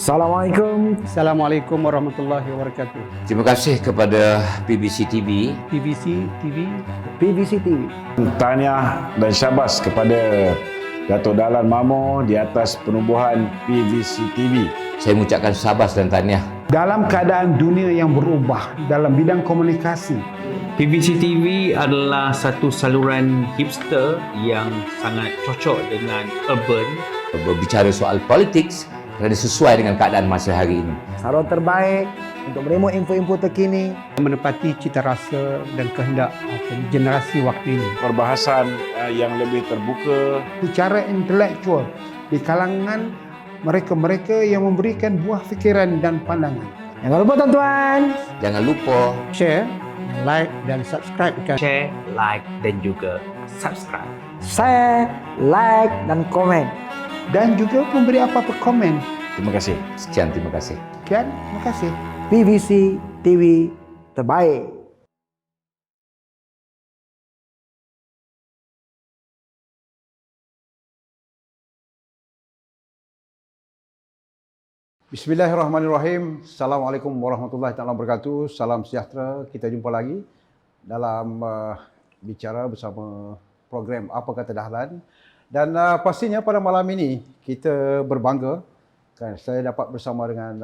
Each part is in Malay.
Assalamualaikum. Assalamualaikum warahmatullahi wabarakatuh. Terima kasih kepada PBC TV. PBC TV. PBC TV. Tahniah dan syabas kepada Datuk Dahlan Mamo di atas penubuhan PBC TV. Saya mengucapkan syabas dan tahniah. Dalam keadaan dunia yang berubah dalam bidang komunikasi, PBC TV adalah satu saluran hipster yang sangat cocok dengan urban. Berbicara soal politik kerana sesuai dengan keadaan masa hari ini. Saluran terbaik untuk menerima info-info terkini. menepati cita rasa dan kehendak generasi waktu ini. Perbahasan yang lebih terbuka. Secara intelektual di kalangan mereka-mereka yang memberikan buah fikiran dan pandangan. Jangan lupa tuan-tuan. Jangan lupa Share, like dan subscribe. Share, like dan juga subscribe. Share, like dan komen. Dan juga memberi apa-apa komen. Terima kasih. sekian, terima kasih. Sekian, terima kasih. PBC TV terbaik. Bismillahirrahmanirrahim. Assalamualaikum warahmatullahi wabarakatuh. Salam sejahtera. Kita jumpa lagi dalam bicara bersama program Apa Kata Dahlan. Dan pastinya pada malam ini kita berbangga kan saya dapat bersama dengan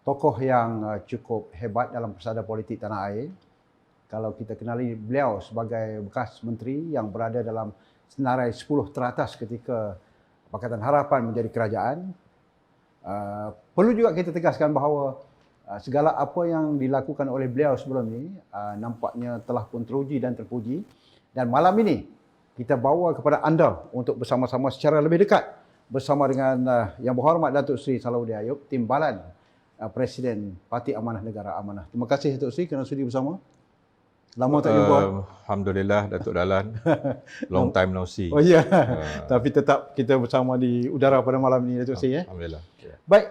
tokoh yang cukup hebat dalam persada politik tanah air. Kalau kita kenali beliau sebagai bekas menteri yang berada dalam senarai 10 teratas ketika Pakatan Harapan menjadi kerajaan. Perlu juga kita tegaskan bahawa segala apa yang dilakukan oleh beliau sebelum ini nampaknya telah pun teruji dan terpuji. Dan malam ini kita bawa kepada anda untuk bersama-sama secara lebih dekat bersama dengan Yang Berhormat Datuk Seri Salahuddin Ayub, Timbalan Presiden Parti Amanah Negara Amanah. Terima kasih Datuk Seri kerana sudi bersama. Lama tak jumpa. Alhamdulillah Datuk Dahlan. Long time no see. Oh ya. Tapi tetap kita bersama di udara pada malam ini Datuk Seri. Alhamdulillah. Baik,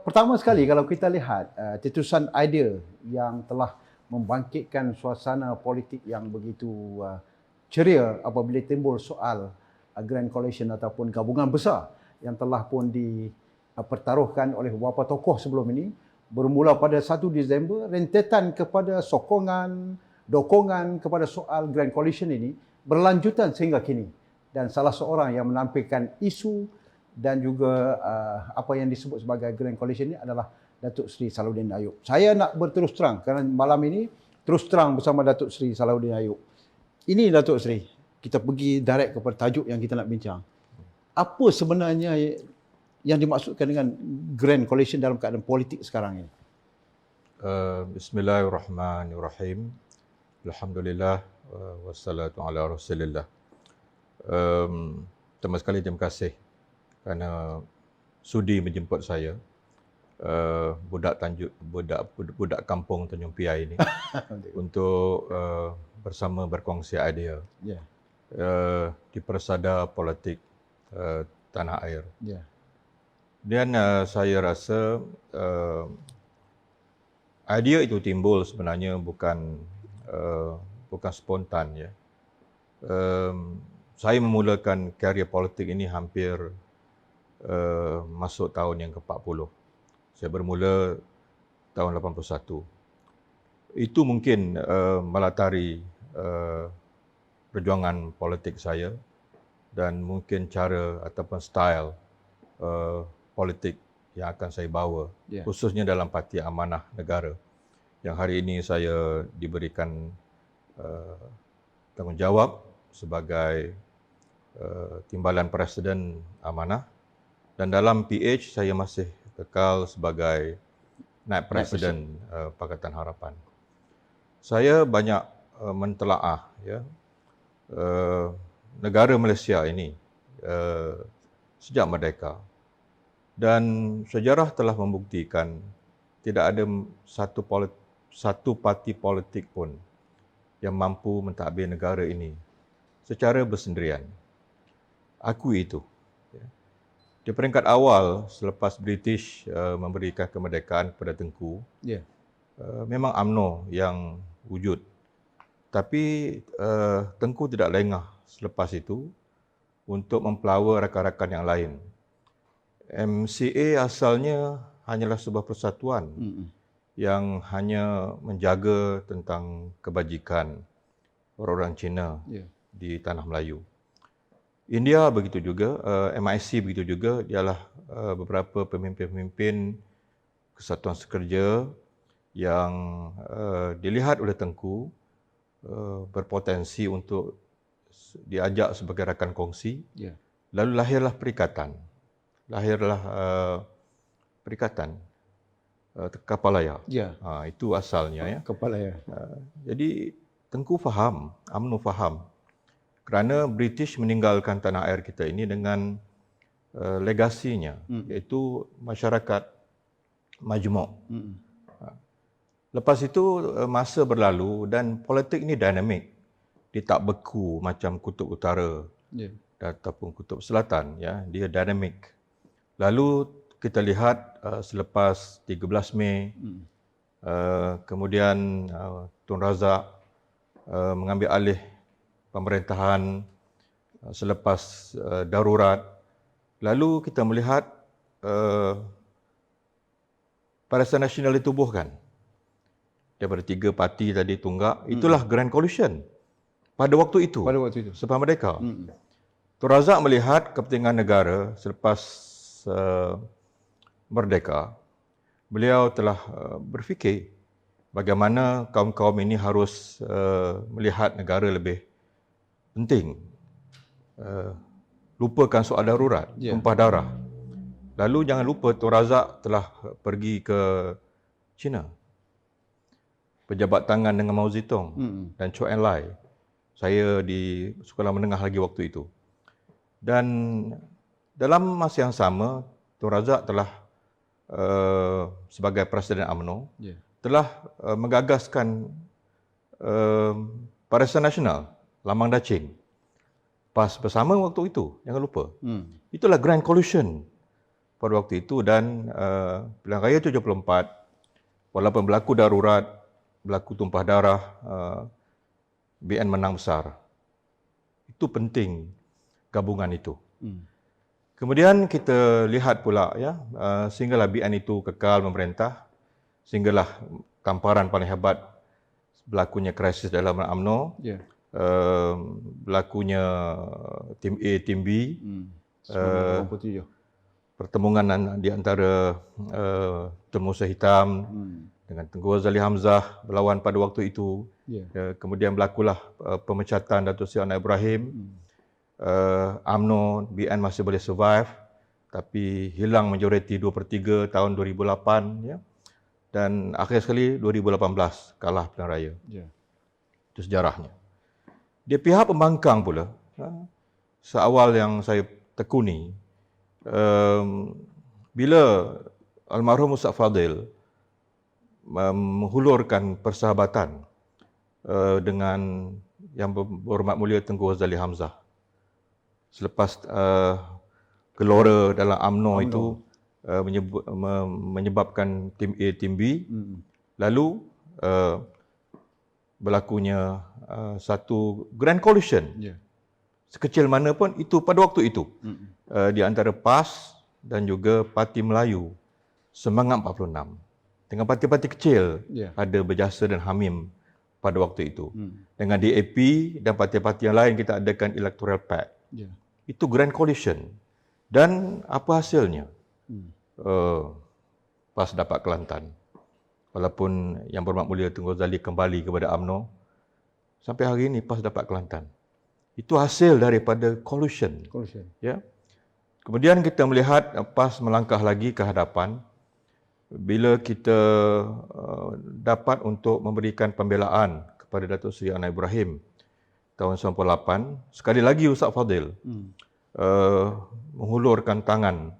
pertama sekali kalau kita lihat tetusan idea yang telah membangkitkan suasana politik yang begitu ceria apabila timbul soal Grand Coalition ataupun gabungan besar yang telah pun dipertaruhkan oleh beberapa tokoh sebelum ini, bermula pada 1 Disember, rentetan kepada sokongan, dokongan kepada soal Grand Coalition ini berlanjutan sehingga kini. Dan salah seorang yang menampilkan isu dan juga apa yang disebut sebagai Grand Coalition ini adalah Datuk Seri Salahuddin Ayub. Saya nak berterus terang kerana malam ini terus terang bersama Datuk Seri Salahuddin Ayub. Ini Datuk Seri, kita pergi direct kepada tajuk yang kita nak bincang. Apa sebenarnya yang dimaksudkan dengan Grand Coalition dalam keadaan politik sekarang ini? Bismillahirrahmanirrahim. Alhamdulillah wassalatu ala Rasulillah. Pertama sekali terima kasih kerana sudi menjemput saya, budak kampung Tanjung Piai ini untuk bersama berkongsi idea di persada politik tanah air. Dan saya rasa idea itu timbul sebenarnya bukan spontan ya. Saya memulakan karier politik ini hampir masuk tahun yang ke-40. Saya bermula tahun 81. Itu mungkin melatari perjuangan politik saya dan mungkin cara ataupun style politik yang akan saya bawa, khususnya dalam Parti Amanah Negara yang hari ini saya diberikan tanggungjawab sebagai Timbalan Presiden Amanah, dan dalam PH saya masih kekal sebagai Naib Presiden Pakatan Harapan. Saya banyak mentelaah ya negara Malaysia ini sejak merdeka, dan sejarah telah membuktikan tidak ada satu parti politik pun yang mampu mentadbir negara ini secara bersendirian. Akui itu. Di peringkat awal selepas British memberikan kemerdekaan kepada Tengku, memang UMNO yang wujud. Tapi Tengku tidak lengah selepas itu untuk mempelawa rakan-rakan yang lain. MCA asalnya hanyalah sebuah persatuan yang hanya menjaga tentang kebajikan orang-orang Cina di Tanah Melayu. India begitu juga, MIC begitu juga, ialah beberapa pemimpin-pemimpin kesatuan sekerja yang dilihat oleh Tengku berpotensi untuk diajak sebagai rakan kongsi. Lalu lahirlah perikatan. Kapalaya. Itu asalnya ya. Kapalaya. Jadi Tengku faham, UMNO faham. Kerana British meninggalkan tanah air kita ini dengan legasinya, iaitu masyarakat majmuk. Lepas itu masa berlalu dan politik ini dinamik. Dia tak beku macam kutub utara ataupun kutub selatan, ya. Dia dinamik. Lalu kita lihat selepas 13 Mei, kemudian Tun Razak mengambil alih pemerintahan selepas darurat. Lalu kita melihat Barisan Nasional ditubuhkan. Daripada 3 parti tadi tunggak, itulah Grand Coalition pada waktu itu. Sebab Merdeka. Tun Razak melihat kepentingan negara selepas merdeka. Beliau telah berfikir bagaimana kaum-kaum ini harus melihat negara lebih penting. Lupakan soal darurat, tumpah darah. Lalu jangan lupa Tun Razak telah pergi ke China. Berjabat tangan dengan Mao Zedong dan Chou Enlai. Saya di sekolah menengah lagi waktu itu. Dan dalam masa yang sama, Tun Razak telah sebagai Presiden UMNO telah menggagaskan Barisan Nasional Lambang Dacing. PAS bersama waktu itu, jangan lupa. Itulah Grand Coalition pada waktu itu dan Pilihan Raya 74, walaupun berlaku darurat, berlaku tumpah darah, BN menang besar. Itu penting gabungan itu. Kemudian kita lihat pula ya, sehinggalah BN itu kekal memerintah, sehinggalah tamparan paling hebat berlakunya krisis dalam UMNO, berlakunya tim A, tim B, pertemuan di antara Tun Musa Hitam dengan Tengku Razali Hamzah berlawan pada waktu itu. Kemudian berlakulah pemecatan Datuk Seri Anwar Ibrahim. UMNO, BN masih boleh survive, tapi hilang majoriti 2/3 tahun 2008. Ya. Dan akhir sekali 2018 kalah pilihan raya. Itu sejarahnya. Dia pihak pembangkang pula, seawal yang saya tekuni, bila almarhum Ustaz Fadil menghulurkan persahabatan dengan Yang Berhormat Mulia Tengku Razali Hamzah. Selepas gelora dalam UMNO itu menyebabkan tim A, tim B, lalu berlakunya satu Grand Coalition. Sekecil mana pun itu pada waktu itu. Di antara PAS dan juga Parti Melayu Semangat 46. Dengan parti-parti kecil ada Berjasa dan Hamim pada waktu itu. Dengan DAP dan parti-parti yang lain kita adakan Electoral Pact. Itu Grand Coalition. Dan apa hasilnya? PAS dapat Kelantan. Walaupun Yang Berhormat Mulia Tengku Razali kembali kepada UMNO, sampai hari ini PAS dapat Kelantan. Itu hasil daripada coalition. Ya. Kemudian kita melihat PAS melangkah lagi ke hadapan bila kita dapat untuk memberikan pembelaan kepada Datuk Seri Anwar Ibrahim tahun 98. Sekali lagi Ustaz Fadil menghulurkan tangan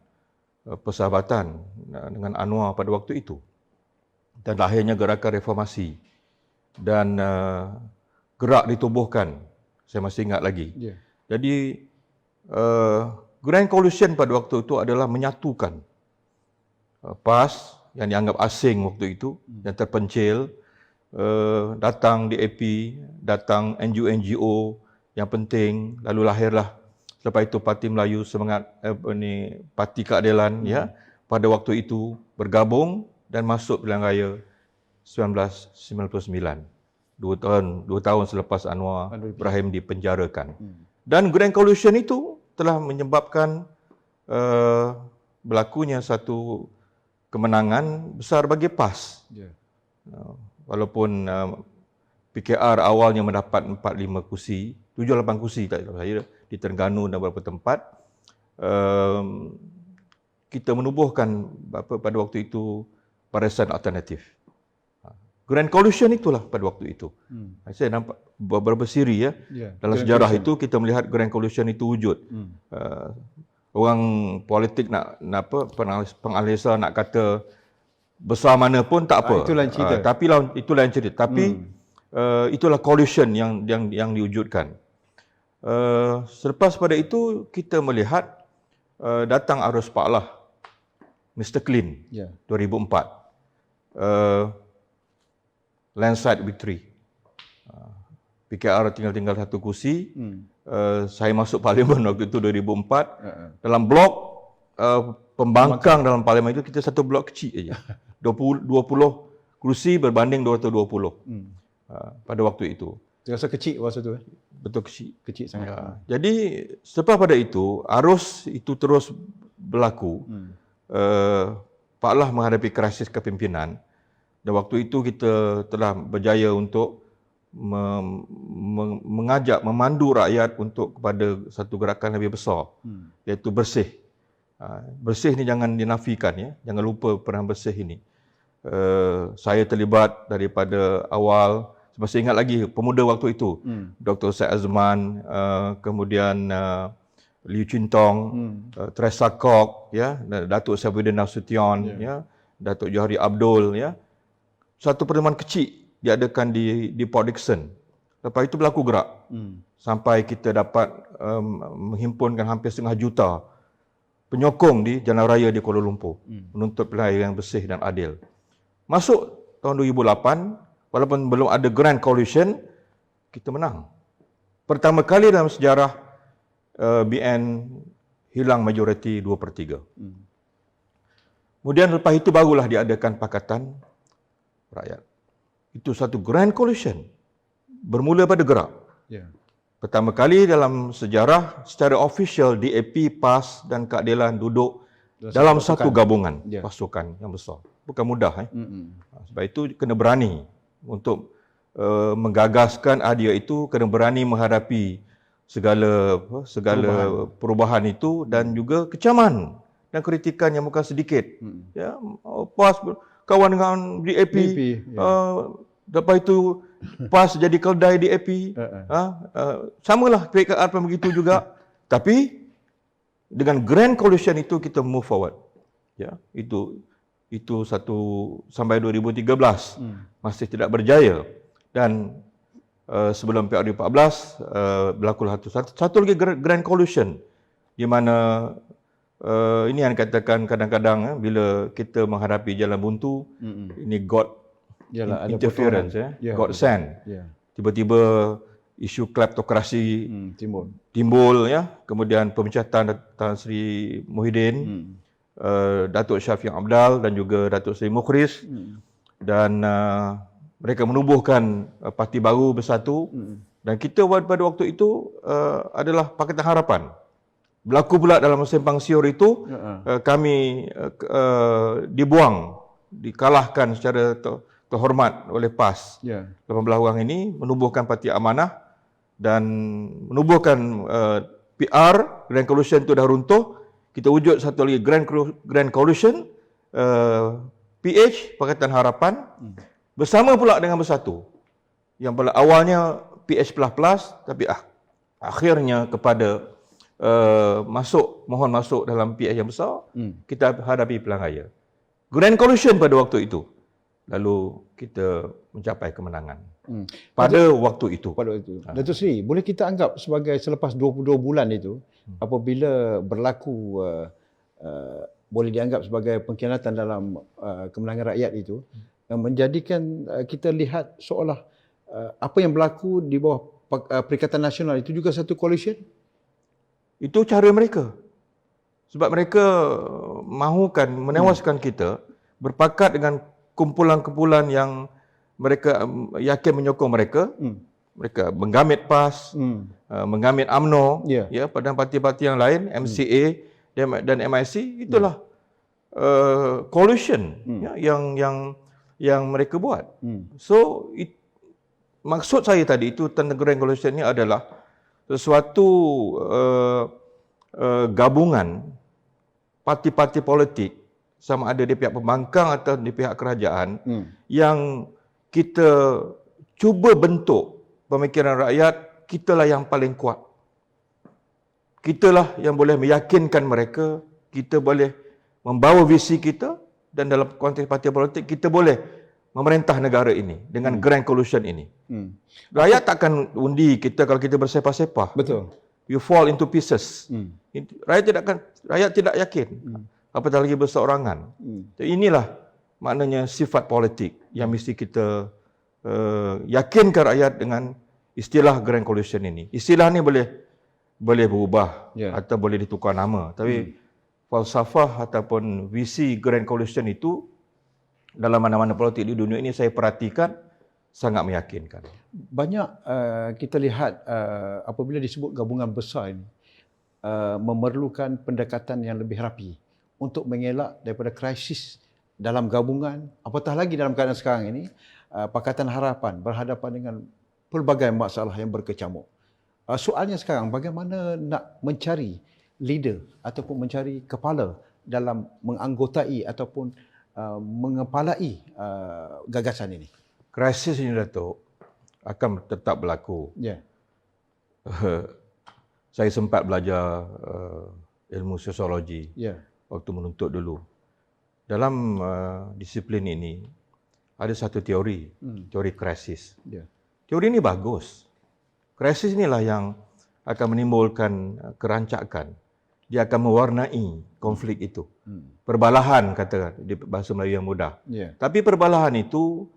persahabatan dengan Anwar pada waktu itu. Dan lahirnya gerakan reformasi. Dan gerak ditubuhkan. Saya masih ingat lagi. Jadi Grand Coalition pada waktu itu adalah menyatukan PAS yang dianggap asing waktu itu, yang terpencil, datang DAP, datang NGO-NGO yang penting, lalu lahirlah Selepas itu Parti Melayu Semangat Parti Keadilan ya pada waktu itu bergabung dan masuk pilihan raya 1999. 2 tahun selepas Anwar Ibrahim dipenjarakan. Dan Grand Coalition itu telah menyebabkan berlakunya satu kemenangan besar bagi PAS. Walaupun PKR awalnya mendapat 45 kursi, 7-8 kursi tak silap saya di Terengganu dan beberapa tempat, kita menubuhkan pada waktu itu Barisan Alternatif. Grand Coalition itulah pada waktu itu. Saya nampak beberapa siri ya. Dalam sejarah itu kita melihat Grand Coalition itu wujud. Orang politik nak apa penganalisa nak kata besar mana pun tak apa. Itulah yang cerita. Tapi itulah yang cerita. Tapi itulah coalition yang diwujudkan. Selepas pada itu kita melihat datang arus Pak Lah, Mr. Clean, 2004. Landslide victory. PKR tinggal satu kursi. Saya masuk parlimen waktu itu 2004. Dalam blok pembangkang dalam parlimen itu kita satu blok kecil saja. 20 kursi berbanding 220. Pada waktu itu. Terasa kecil masa tu. Betul kecil. Kecil sangat. Jadi selepas pada itu arus itu terus berlaku. Pak Lah menghadapi krisis kepimpinan. Dan waktu itu kita telah berjaya untuk mengajak, memandu rakyat untuk kepada satu gerakan lebih besar, iaitu bersih. Bersih ni jangan dinafikan ya, jangan lupa peran bersih ini. Saya terlibat daripada awal, masih ingat lagi pemuda waktu itu, Dr. Syed Azman, kemudian Liu Chintong, Teresa Kok, ya, Datuk Saifuddin Nasution, ya, Datuk Johari Abdul, ya. Satu pertemuan kecil diadakan di Port Dickson. Lepas itu berlaku gerak. Sampai kita dapat menghimpunkan hampir 1,5 juta penyokong di jalan raya di Kuala Lumpur menuntut pilihan yang bersih dan adil. Masuk tahun 2008, walaupun belum ada Grand Coalition, kita menang. Pertama kali dalam sejarah BN hilang majoriti 2/3. Kemudian lepas itu barulah diadakan Pakatan Rakyat. Itu satu Grand Coalition. Bermula pada gerak. Pertama kali dalam sejarah secara official DAP, PAS dan Keadilan duduk dalam satu gabungan pasukan yang besar. Bukan mudah. Sebab itu kena berani untuk menggagaskan idea itu, kena berani menghadapi segala perubahan itu dan juga kecaman dan kritikan yang bukan sedikit. Ya, PAS kawan dengan DAP, lepas itu PAS jadi keldai DAP, samalah PKR pun begitu juga. Tapi dengan Grand Coalition itu kita move forward. Ya, itu satu sampai 2013 masih tidak berjaya. Dan sebelum PRU 14 berlakulah satu lagi Grand Coalition di mana ini yang dikatakan kadang-kadang bila kita menghadapi jalan buntu, ini God interference, God send. Tiba-tiba isu kleptokrasi timbul, ya. Kemudian pemecatan Tan Sri Muhyiddin, Datuk Syafiq Abdal dan juga Datuk Seri Mukhris, dan mereka menubuhkan parti baru bersatu, dan kita pada waktu itu adalah Pakatan Harapan. Berlaku pula dalam sempang siur itu, kami dibuang, dikalahkan secara terhormat oleh PAS. 18 orang ini menubuhkan Parti Amanah dan menubuhkan PR. Grand Coalition itu dah runtuh. Kita wujud satu lagi Grand Coalition, PH, Pakatan Harapan, bersama pula dengan Bersatu. Yang pada awalnya PH++, tapi akhirnya kepada mohon masuk dalam PH yang besar, kita hadapi pilihan raya. Grand Coalition pada waktu itu. Lalu kita mencapai kemenangan. Pada waktu itu. Datuk Seri, boleh kita anggap sebagai selepas 22 bulan itu, apabila berlaku, boleh dianggap sebagai pengkhianatan dalam kemenangan rakyat itu, menjadikan kita lihat seolah apa yang berlaku di bawah Perikatan Nasional itu juga satu coalition? Itu cara mereka. Sebab mereka mahukan menewaskan kita berpakat dengan kumpulan-kumpulan yang mereka yakin menyokong mereka. Mereka menggamit PAS, menggamit UMNO, ya, pada parti-parti yang lain, MCA dan MIC, itulah coalition yang mereka buat. So maksud saya tadi itu tentang grand coalition ini adalah sesuatu gabungan parti-parti politik, sama ada di pihak pembangkang atau di pihak kerajaan, yang kita cuba bentuk pemikiran rakyat, kitalah yang paling kuat. Kitalah yang boleh meyakinkan mereka, kita boleh membawa visi kita, dan dalam konteks parti politik, kita boleh memerintah negara ini dengan grand coalition ini. Rakyat takkan undi kita kalau kita bersepah-sepah. Betul. You fall into pieces. Rakyat tidak yakin. Apatah lagi berseorangan. Jadi inilah maknanya sifat politik yang mesti kita yakinkan rakyat dengan istilah grand coalition ini. Istilah ni boleh berubah atau boleh ditukar nama. Tapi falsafah ataupun visi grand coalition itu dalam mana-mana politik di dunia ini saya perhatikan sangat meyakinkan. Banyak kita lihat apabila disebut gabungan besar ini memerlukan pendekatan yang lebih rapi untuk mengelak daripada krisis dalam gabungan, apatah lagi dalam keadaan sekarang ini Pakatan Harapan berhadapan dengan pelbagai masalah yang berkecamuk. Soalnya sekarang bagaimana nak mencari leader ataupun mencari kepala dalam menganggotai ataupun mengepalai gagasan ini. Krisis ini, Datuk, akan tetap berlaku. Saya sempat belajar ilmu sosiologi waktu menuntut dulu. Dalam disiplin ini ada satu teori, teori krisis. Teori ini bagus. Krisis inilah yang akan menimbulkan kerancakan. Dia akan mewarnai konflik itu. Perbalahan, kata di bahasa Melayu yang mudah. Tapi perbalahan itu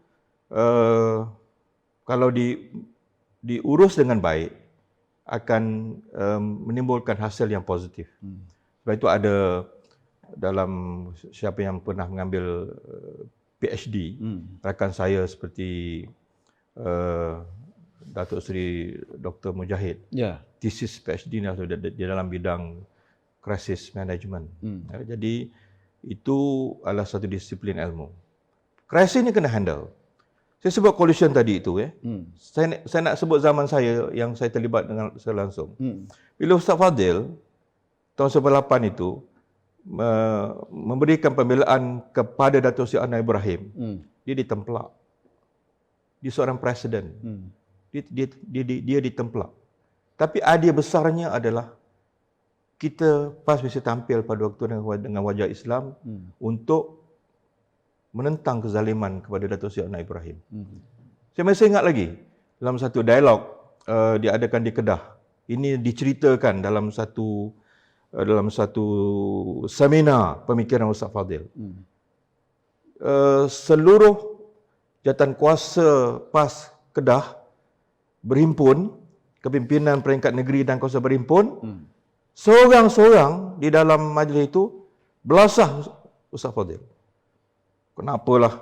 kalau diurus dengan baik akan menimbulkan hasil yang positif. Sebab itu ada dalam siapa yang pernah mengambil PhD, rakan saya seperti Datuk Seri Dr. Mujahid, tesis PhD-nya di dalam bidang crisis management. Jadi itu adalah satu disiplin ilmu. Krisis ini kena handle. Saya sebut coalition tadi itu. Saya nak sebut zaman saya yang saya terlibat dengan secara langsung. Bila Ustaz Fadil tahun 98 itu memberikan pembelaan kepada Datuk Seri Anwar Ibrahim, dia ditemplak. Dia seorang presiden. Dia ditemplak. Tapi idea besarnya adalah kita PAS bisa tampil pada waktu dengan wajah Islam untuk menentang kezaliman kepada Datuk Seri Anwar Ibrahim. Saya masih ingat lagi dalam satu dialog diadakan di Kedah. Ini diceritakan dalam satu seminar pemikiran Ustaz Fadil. Seluruh jawatan kuasa PAS Kedah berhimpun, kepimpinan peringkat negeri dan kuasa berhimpun, seorang-seorang di dalam majlis itu belasah Ustaz Fadil. Kenapalah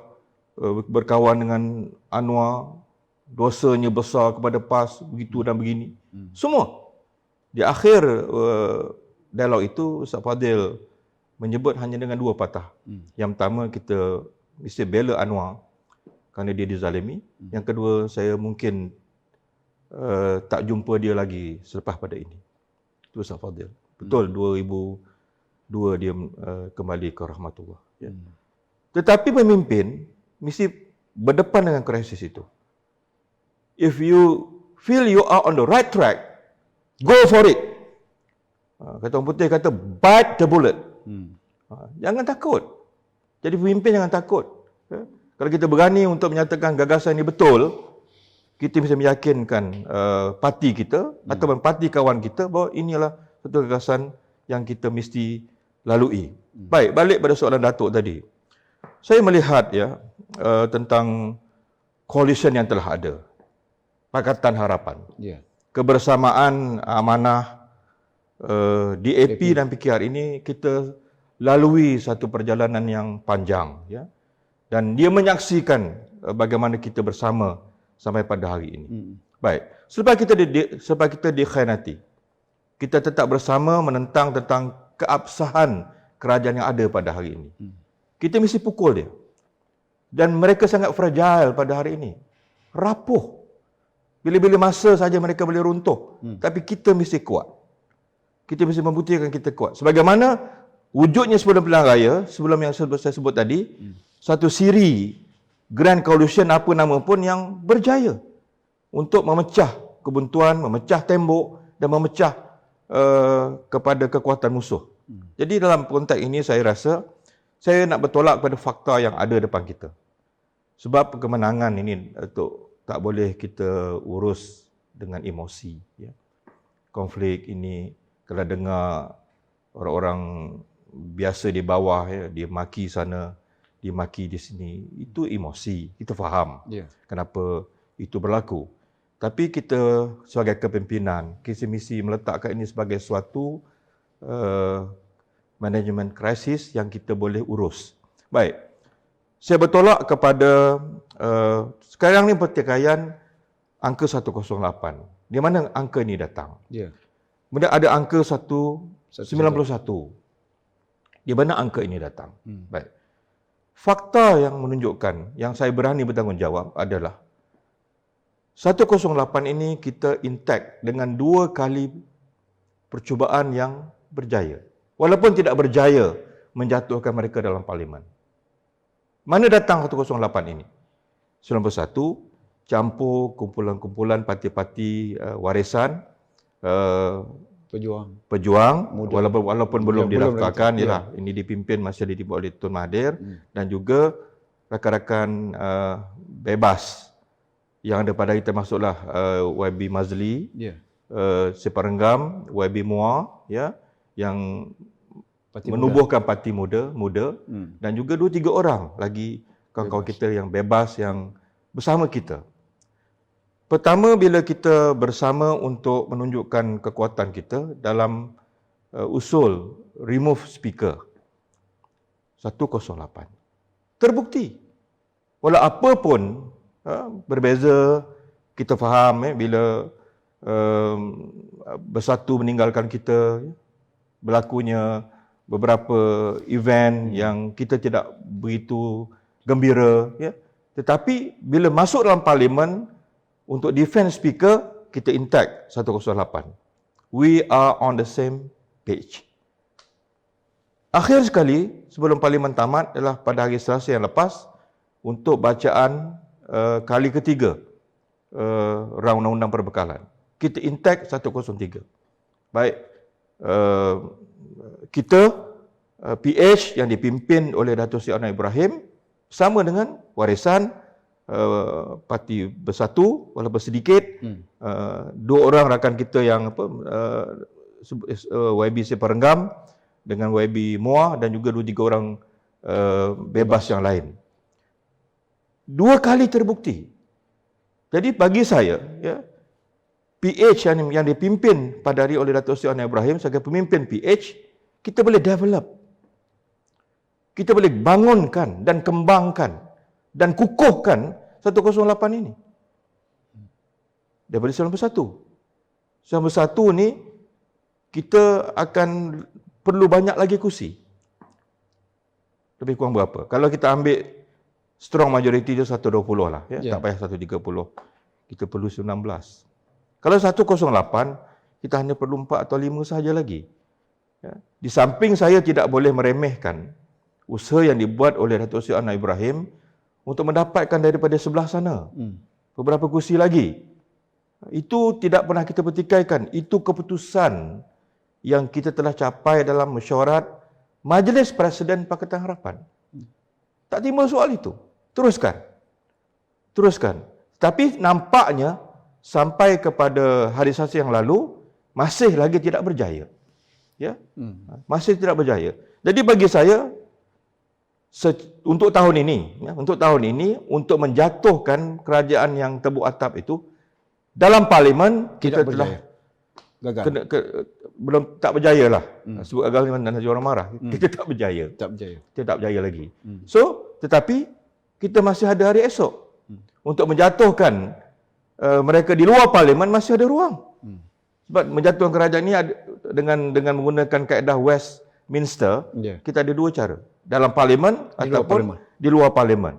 berkawan dengan Anwar, dosanya besar kepada PAS, begitu dan begini. Semua. Di akhir dialog itu, Ustaz Fadil menyebut hanya dengan dua patah. Yang pertama, kita mesti bela Anwar kerana dia dizalimi. Yang kedua, saya mungkin tak jumpa dia lagi selepas pada ini. Itu Ustaz Fadil. Betul, 2002 dia kembali ke rahmatullah. Tetapi pemimpin mesti berdepan dengan krisis itu. If you feel you are on the right track, go for it. Kata orang putih kata, bite the bullet. Jangan takut. Jadi pemimpin jangan takut. Kalau kita berani untuk menyatakan gagasan ini betul, kita bisa meyakinkan parti kita ataupun parti kawan kita bahawa inilah satu gagasan yang kita mesti lalui. Baik, balik pada soalan Datuk tadi. Saya melihat tentang coalition yang telah ada. Pakatan Harapan. Kebersamaan, amanah, DAP dan PKR ini kita lalui satu perjalanan yang panjang, ya, dan dia menyaksikan bagaimana kita bersama sampai pada hari ini. Baik, sebab kita dikhianati, kita tetap bersama menentang tentang keabsahan kerajaan yang ada pada hari ini. Kita mesti pukul dia. Dan mereka sangat fragile pada hari ini. Rapuh. Bila-bila masa saja mereka boleh runtuh. Tapi kita mesti kuat. Kita mesti membuktikan kita kuat. Sebagaimana wujudnya sebelum pilihan raya, sebelum yang saya sebut tadi, satu siri Grand Coalition apa nama pun yang berjaya untuk memecah kebuntuan, memecah tembok dan memecah kepada kekuatan musuh. Jadi dalam konteks ini saya rasa saya nak bertolak pada fakta yang ada depan kita. Sebab kemenangan ini tak boleh kita urus dengan emosi. Ya. Konflik ini, kalau dengar orang-orang biasa di bawah, ya, dia maki sana, dia maki di sini, itu emosi. Kita faham kenapa itu berlaku. Tapi kita sebagai kepimpinan, kita mesti meletakkan ini sebagai suatu management crisis yang kita boleh urus. Baik, saya bertolak kepada sekarang ni pertikaian angka 108. Di mana angka ini datang? Kemudian ada angka 191. Di mana angka ini datang? Baik. Fakta yang menunjukkan, yang saya berani bertanggungjawab adalah 108 ini kita intact dengan 2 kali percubaan yang berjaya. Walaupun tidak berjaya menjatuhkan mereka dalam parlimen. Mana datang 108 ini? 91 campur kumpulan-kumpulan parti-parti warisan pejuang walaupun belum didaftarkan, ialah ini dipimpin masih dibuat oleh Tun Mahathir dan juga rakan-rakan bebas yang ada pada kita, masuklah YB Mazli, Separenggam, YB Muar, ya, yang menubuhkan parti muda dan juga 2-3 orang lagi kawan-kawan kita yang bebas yang bersama kita. Pertama, bila kita bersama untuk menunjukkan kekuatan kita dalam usul remove speaker 108. Terbukti. Walau apa pun berbeza, kita faham bila Bersatu meninggalkan kita, berlakunya beberapa event yang kita tidak begitu gembira, ya. Tetapi bila masuk dalam parlimen untuk defense speaker, kita intact 108. We are on the same page. Akhir sekali sebelum parlimen tamat adalah pada hari Selasa yang lepas untuk bacaan kali ketiga rang undang-undang perbekalan. Kita intact 103. Baik, kita PH yang dipimpin oleh Dato' Seri Anwar Ibrahim sama dengan warisan Parti Bersatu walaupun sedikit, 2 orang rakan kita yang YB Separenggam dengan YB Muar dan juga 2-3 orang bebas yang lain. 2 kali terbukti. Jadi bagi saya, ya, PH yang dipimpin pada hari oleh Dato' Seri Anwar Ibrahim sebagai pemimpin PH, kita boleh develop. Kita boleh bangunkan dan kembangkan dan kukuhkan 108 ini. Daripada 91. 91 ni kita akan perlu banyak lagi kursi. Lebih kurang berapa? Kalau kita ambil strong majority dia 120 lah, ya. Tak payah 130. Kita perlu 19. Kalau 108, kita hanya perlu 4 atau 5 sahaja lagi. Ya. Di samping saya tidak boleh meremehkan usaha yang dibuat oleh Dato' Seri Anwar Ibrahim untuk mendapatkan daripada sebelah sana beberapa kursi lagi. Itu tidak pernah kita pertikaikan. Itu keputusan yang kita telah capai dalam mesyuarat Majlis Presiden Pakatan Harapan. Tak timbul soal itu. Teruskan. Tapi nampaknya sampai kepada hari Selasa yang lalu masih lagi tidak berjaya. Ya? Masih tidak berjaya. Jadi bagi saya untuk tahun ini, untuk menjatuhkan kerajaan yang tebuk atap itu dalam parlimen kita telah Gagal. Belum tak berjaya lah. Sebut gagal ni nanti orang marah. Kita tak berjaya. Tak berjaya. Kita tak berjaya lagi. So, tetapi kita masih ada hari esok. Untuk menjatuhkan mereka di luar parlimen masih ada ruang. Sebab menjatuhkan kerajaan ni dengan menggunakan kaedah Westminster, kita ada dua cara. Dalam parlimen ataupun di luar parlimen.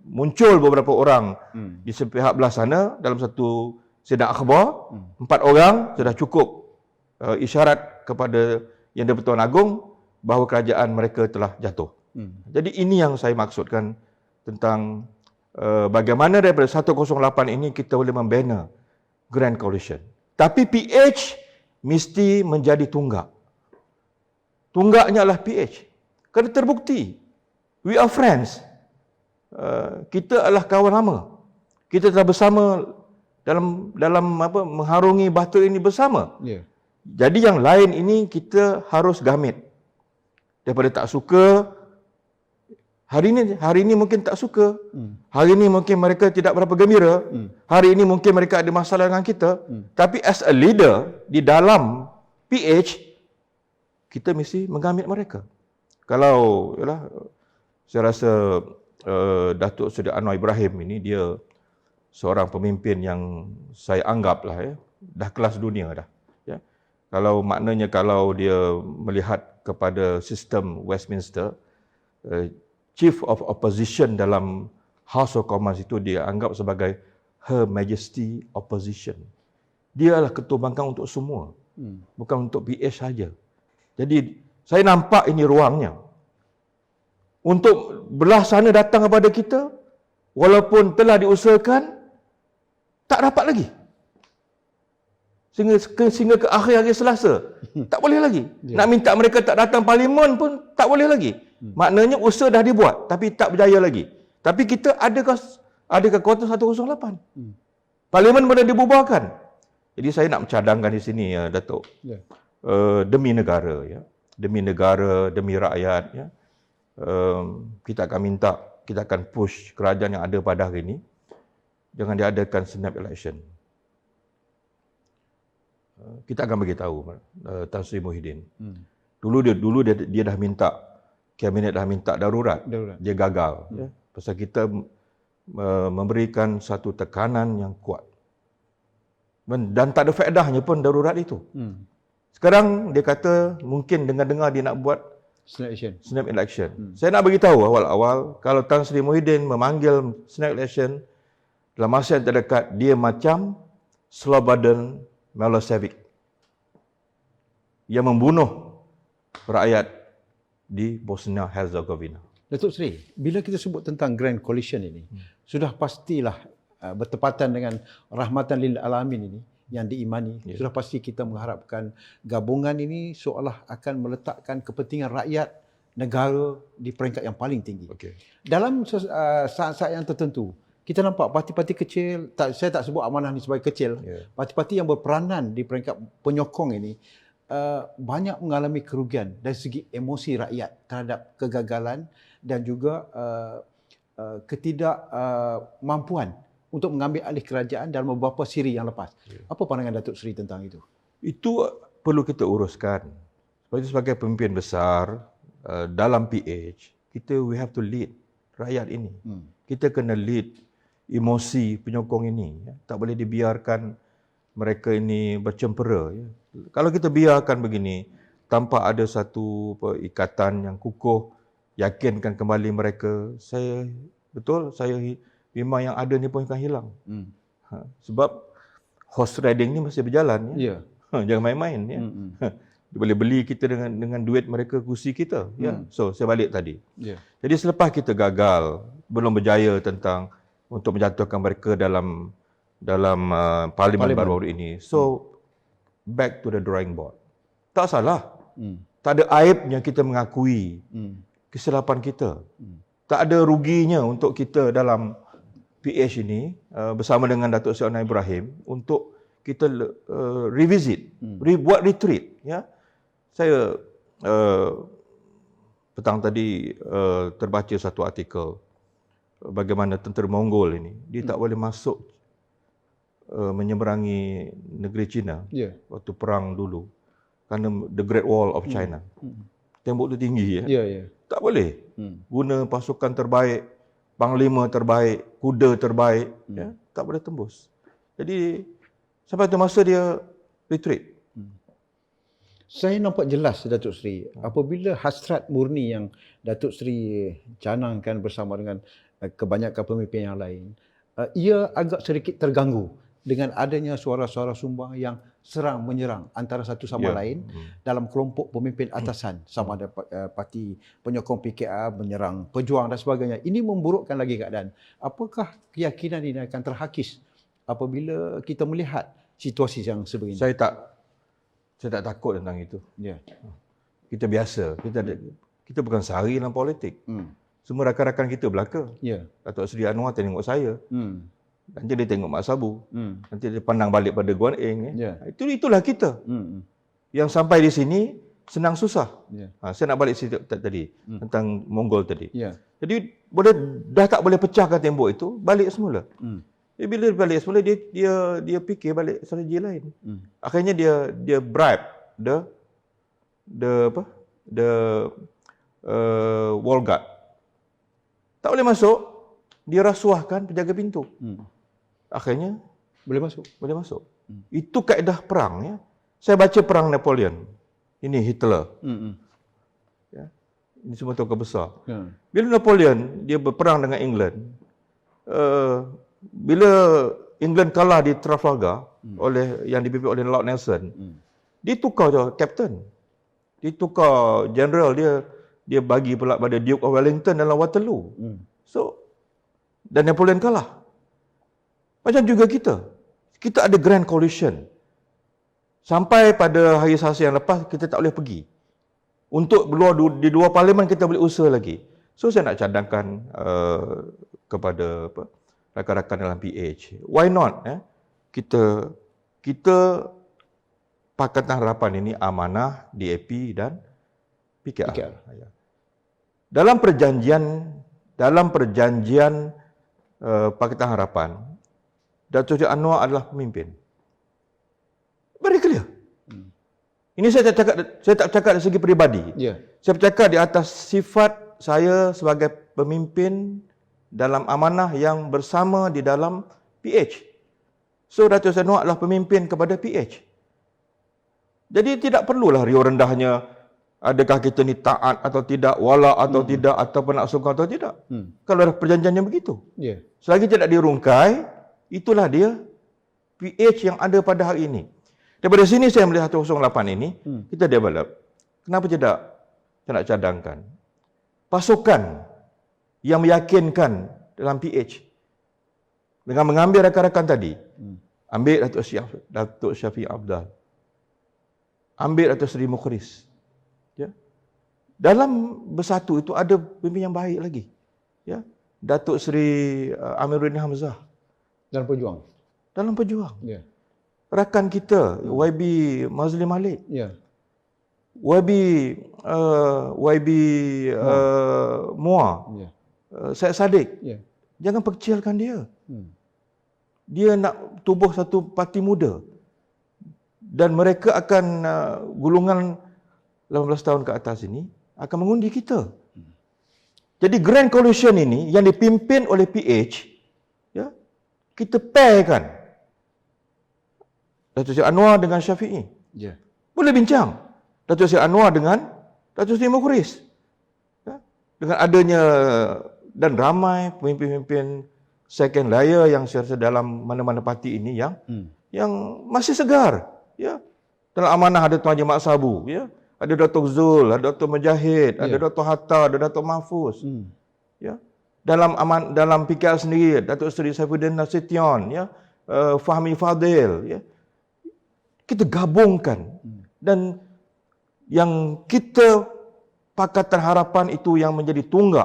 Muncul beberapa orang di sepihak belah sana dalam satu sidang akhbar, 4 orang sudah cukup isyarat kepada Yang di-Pertuan Agong bahawa kerajaan mereka telah jatuh. Jadi ini yang saya maksudkan tentang bagaimana daripada 108 ini kita boleh membina Grand Coalition. Tapi PH mesti menjadi tunggak. Tunggaknya adalah PH. Kerana terbukti. We are friends. Kita adalah kawan lama. Kita telah bersama dalam mengharungi batu ini bersama. Jadi yang lain ini kita harus gamit. Daripada tak suka, hari ini mungkin tak suka. Hari ini mungkin mereka tidak berapa gembira. Hari ini mungkin mereka ada masalah dengan kita. Tapi as a leader di dalam PH, kita mesti menggamit mereka. Kalau saya rasa Datuk Seri Anwar Ibrahim ini dia seorang pemimpin yang saya anggap dah kelas dunia dah. Ya. Kalau maknanya kalau dia melihat kepada sistem Westminster, Chief of Opposition dalam House of Commons itu dia anggap sebagai Her Majesty Opposition. Dia adalah ketua bangkang untuk semua, bukan untuk PH saja. Jadi saya nampak ini ruangnya untuk belah sana datang kepada kita, walaupun telah diusahakan, tak dapat lagi. Sehingga ke akhir hari Selasa, tak boleh lagi. Nak minta mereka tak datang parlimen pun tak boleh lagi. Maknanya usaha dah dibuat, tapi tak berjaya lagi. Tapi kita ada kekuatan 108. Parlimen boleh dibubarkan. Jadi saya nak mencadangkan di sini, Datuk. Demi negara, demi negara, demi rakyat, kita akan push kerajaan yang ada pada hari ini, jangan diadakan snap election. Kita akan bagi tahu Tan Sri Muhyiddin. Dulu dia dah minta, kabinet dah minta darurat. Dia gagal. Pasal kita memberikan satu tekanan yang kuat. Dan tak ada faedahnya pun darurat itu. Sekarang dia kata mungkin dengar-dengar dia nak buat snap election. Saya nak beritahu awal-awal, kalau Tan Sri Muhyiddin memanggil snap election dalam masa yang terdekat, dia macam Slobodan Milosevic yang membunuh rakyat di Bosnia Herzegovina. Datuk Seri, bila kita sebut tentang Grand Coalition ini, sudah pastilah bertepatan dengan rahmatan lil alamin ini yang diimani. Sudah pasti kita mengharapkan gabungan ini seolah akan meletakkan kepentingan rakyat negara di peringkat yang paling tinggi. Dalam saat-saat yang tertentu, kita nampak parti-parti kecil, saya tak sebut Amanah ni sebagai kecil, parti-parti yang berperanan di peringkat penyokong ini banyak mengalami kerugian dari segi emosi rakyat terhadap kegagalan dan juga ketidakmampuan untuk mengambil alih kerajaan dalam beberapa siri yang lepas. Apa pandangan Datuk Seri tentang itu? Itu perlu kita uruskan. Sebagai pemimpin besar dalam PH, we have to lead rakyat ini. Kita kena lead emosi penyokong ini. Tak boleh dibiarkan mereka ini bercempera. Kalau kita biarkan begini, tanpa ada satu ikatan yang kukuh, yakinkan kembali mereka, saya memang yang ada ni pun akan hilang. Sebab horse riding ni masih berjalan. Jangan main-main. Dia boleh beli kita dengan duit mereka, kursi kita. So, saya balik tadi. Jadi selepas kita gagal, belum berjaya untuk menjatuhkan mereka dalam parlimen baru-baru ini. So, back to the drawing board. Tak salah. Tak ada aibnya kita mengakui kesilapan kita. Tak ada ruginya untuk kita dalam PH ini bersama dengan Datuk Seri Anwar Ibrahim untuk kita revisit, buat retreat. Saya petang tadi terbaca satu artikel bagaimana tentera Mongol ini, dia tak boleh masuk menyeberangi negeri China Ya. waktu perang dulu, kerana the Great Wall of China. Tembok tu tinggi ya. Ya, ya. Tak boleh. Guna pasukan terbaik, panglima terbaik, kuda terbaik, ya, tak boleh tembus. Jadi sampai tu masa dia retreat. Saya nampak jelas Datuk Seri apabila hasrat murni yang Datuk Seri canangkan bersama dengan kebanyakan pemimpin yang lain, ia agak sedikit terganggu dengan adanya suara-suara sumbang yang serang menyerang antara satu sama lain dalam kelompok pemimpin atasan, sama ada parti penyokong PKR menyerang pejuang dan sebagainya. Ini memburukkan lagi keadaan. Apakah keyakinan ini akan terhakis apabila kita melihat situasi yang sebegini? Saya tak takut tentang itu. Ya. Kita biasa. Kita bukan sehari dalam politik. Semua rakan-rakan kita belaka. Ya. Datuk Seri Anwar tengok saya. Nanti dia tengok Mak Sabu. Nanti dia pandang balik pada Guan Eng. Ya. Itulah kita. Yang sampai di sini senang susah. Ya. Saya nak balik situ tadi tentang Mongol tadi. Ya. Jadi dah tak boleh pecahkan tembok itu, balik semula. Bila balik semula dia fikir balik strategi lain. Akhirnya dia bribe the wall guard. Tak boleh masuk, dia rasuahkan penjaga pintu. Akhirnya Boleh masuk. boleh masuk. Itu kaedah perang ya. Saya baca perang Napoleon. Ini Hitler. Ya. Ini semua tokoh besar. Ya. Bila Napoleon dia berperang dengan England, bila England kalah di Trafalgar oleh yang dipimpin oleh Lord Nelson, dia tukar je kapten. Dia tukar general, dia bagi pula pada Duke of Wellington dalam Waterloo. So dan Napoleon kalah. Macam juga kita ada Grand Coalition. Sampai pada hari Selasa yang lepas kita tak boleh pergi. Untuk di luar parlimen kita boleh usaha lagi. So saya nak cadangkan kepada rakan-rakan dalam PH. Why not? Kita Pakatan Harapan ini amanah DAP dan PKR. Dalam perjanjian Pakatan Harapan, Datuk Seri Anwar adalah pemimpin. Very clear. Ini saya tak cakap dari segi peribadi. Ya. Saya bercakap di atas sifat saya sebagai pemimpin dalam amanah yang bersama di dalam PH. So Datuk Seri Anwar adalah pemimpin kepada PH. Jadi tidak perlulah riuh rendahnya adakah kita ni taat atau tidak, wala atau tidak, ataupun nak sokong atau tidak. Kalau ada perjanjiannya begitu. Ya. Selagi tidak dirungkai, itulah dia PH yang ada pada hari ini. Daripada sini saya melihat 108 ini, kita develop. Kenapa tidak? Saya nak cadangkan. Pasukan yang meyakinkan dalam PH. Dengan mengambil rakan-rakan tadi. Ambil Datuk Syafiq Abdal. Ambil Datuk Seri Mukhris. Ya. Dalam bersatu itu ada pemimpin yang baik lagi. Ya. Datuk Seri Amiruddin Hamzah. Dalam pejuang. Dalam pejuang. Ya. Rakan kita, YB Mazli Malik. Ya. YB Muar. Ya. Syed Saddiq. Ya. Jangan perkecilkan dia. Dia nak tubuh satu parti muda. Dan mereka akan golongan 18 tahun ke atas ini akan mengundi kita. Jadi Grand Coalition ini yang dipimpin oleh PH, ya, kita pairkan Datuk Seri Anwar dengan Syafi'i. Ya. Boleh bincang Datuk Seri Anwar dengan Datuk Seri Mukhris. Ya. Dengan adanya dan ramai pemimpin-pemimpin second layer yang saya rasa dalam mana-mana parti ini yang masih segar. Ya. Dalam amanah ada Tuan Haji Mak Sabu, ya. Ada Datuk Zul, ada Datuk Mujahid, ada Datuk Hatta, ada Datuk Mahfuz. Ya. Dalam PKR sendiri, Datuk Seri Saifuddin Nasution, ya. Fahmi Fadil, ya. Kita gabungkan dan yang kita Pakatan Harapan itu yang menjadi tunggak.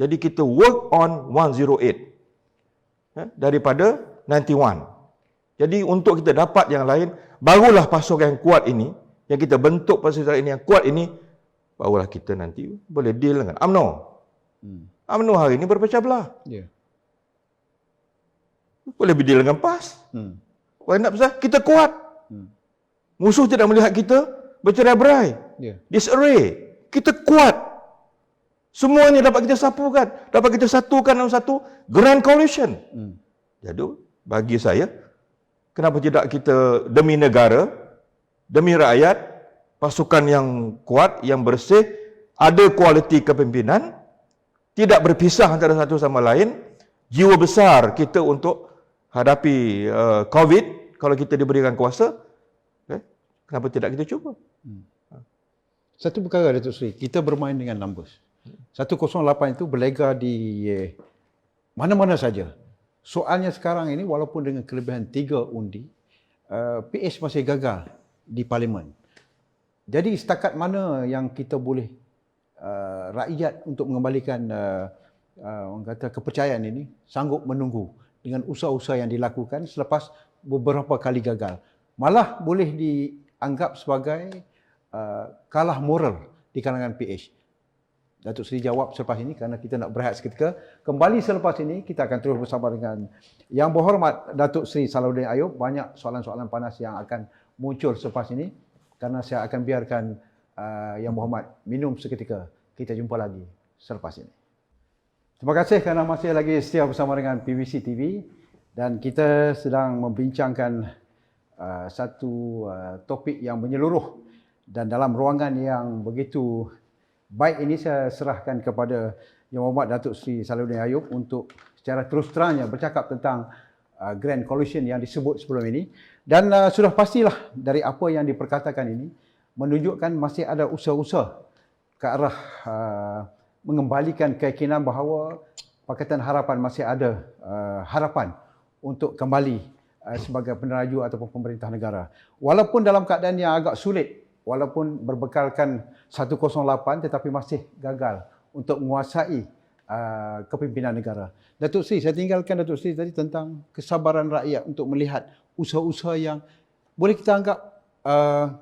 Jadi kita work on 108 ya, daripada 91. Jadi untuk kita dapat yang lain, barulah pasukan yang kuat ini, yang kita bentuk pasukan ini yang kuat ini, barulah kita nanti boleh deal dengan UMNO. UMNO hari ini berpecah belah. Ya. boleh berdeal dengan PAS. Why not? Pasal kita kuat. Musuh tidak melihat kita bercerai-berai, disarray. Kita kuat. Semuanya dapat kita sapukan, dapat kita satukan dalam satu grand coalition. Jadi bagi saya, kenapa tidak kita demi negara, demi rakyat, pasukan yang kuat, yang bersih, ada kualiti kepimpinan, tidak berpisah antara satu sama lain, jiwa besar kita untuk hadapi COVID, kalau kita diberikan kuasa, kenapa tidak kita cuba? Satu perkara Datuk Seri, kita bermain dengan numbers. 108 itu berlega di mana-mana saja. Soalnya sekarang ini walaupun dengan kelebihan 3 undi, PH masih gagal di parlimen. Jadi setakat mana yang kita boleh rakyat untuk mengembalikan orang kata kepercayaan ini sanggup menunggu dengan usaha-usaha yang dilakukan selepas beberapa kali gagal. Malah boleh dianggap sebagai kalah moral di kalangan PH. Datuk Seri jawab selepas ini kerana kita nak berehat seketika. Kembali selepas ini kita akan terus bersama dengan Yang Berhormat Datuk Seri Salahuddin Ayub. Banyak soalan-soalan panas yang akan muncul selepas ini kerana saya akan biarkan Yang Berhormat minum seketika. Kita jumpa lagi selepas ini. Terima kasih kerana masih lagi setia bersama dengan PVC TV dan kita sedang membincangkan satu topik yang menyeluruh dan dalam ruangan yang begitu baik ini saya serahkan kepada Yang Berhormat Datuk Seri Salahuddin Ayub untuk secara terus terangnya bercakap tentang Grand Coalition yang disebut sebelum ini dan sudah pastilah dari apa yang diperkatakan ini menunjukkan masih ada usaha-usaha ke arah mengembalikan keyakinan bahawa Pakatan Harapan masih ada harapan untuk kembali sebagai peneraju ataupun pemerintah negara. Walaupun dalam keadaan yang agak sulit, walaupun berbekalkan 108 tetapi masih gagal untuk menguasai kepimpinan negara. Datuk Seri, saya tinggalkan Datuk Seri tadi tentang kesabaran rakyat untuk melihat usaha-usaha yang boleh kita anggap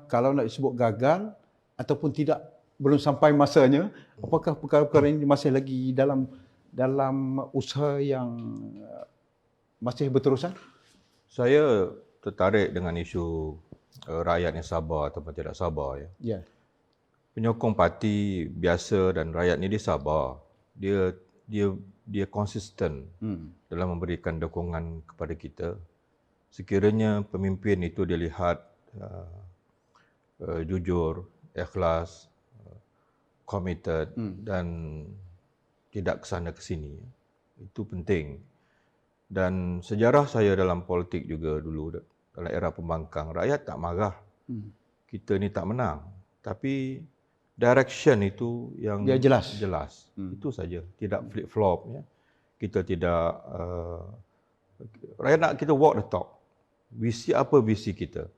kalau nak disebut gagal ataupun tidak, belum sampai masanya. Apakah perkara-perkara ini masih lagi dalam usaha yang masih berterusan? Saya tertarik dengan isu rakyat yang sabar ataupun tidak sabar. Ya. Penyokong parti biasa dan rakyat ni dia sabar. Dia konsisten dalam memberikan dukungan kepada kita. Sekiranya pemimpin itu dilihat jujur, ikhlas, committed dan tidak kesana ke sini. Itu penting. Dan sejarah saya dalam politik juga dulu, dalam era pembangkang, rakyat tak marah. Kita ni tak menang. Tapi direction itu yang dia jelas. Itu saja. Tidak flip-flop. Ya. Kita tidak... rakyat nak kita walk the talk. Apa visi kita.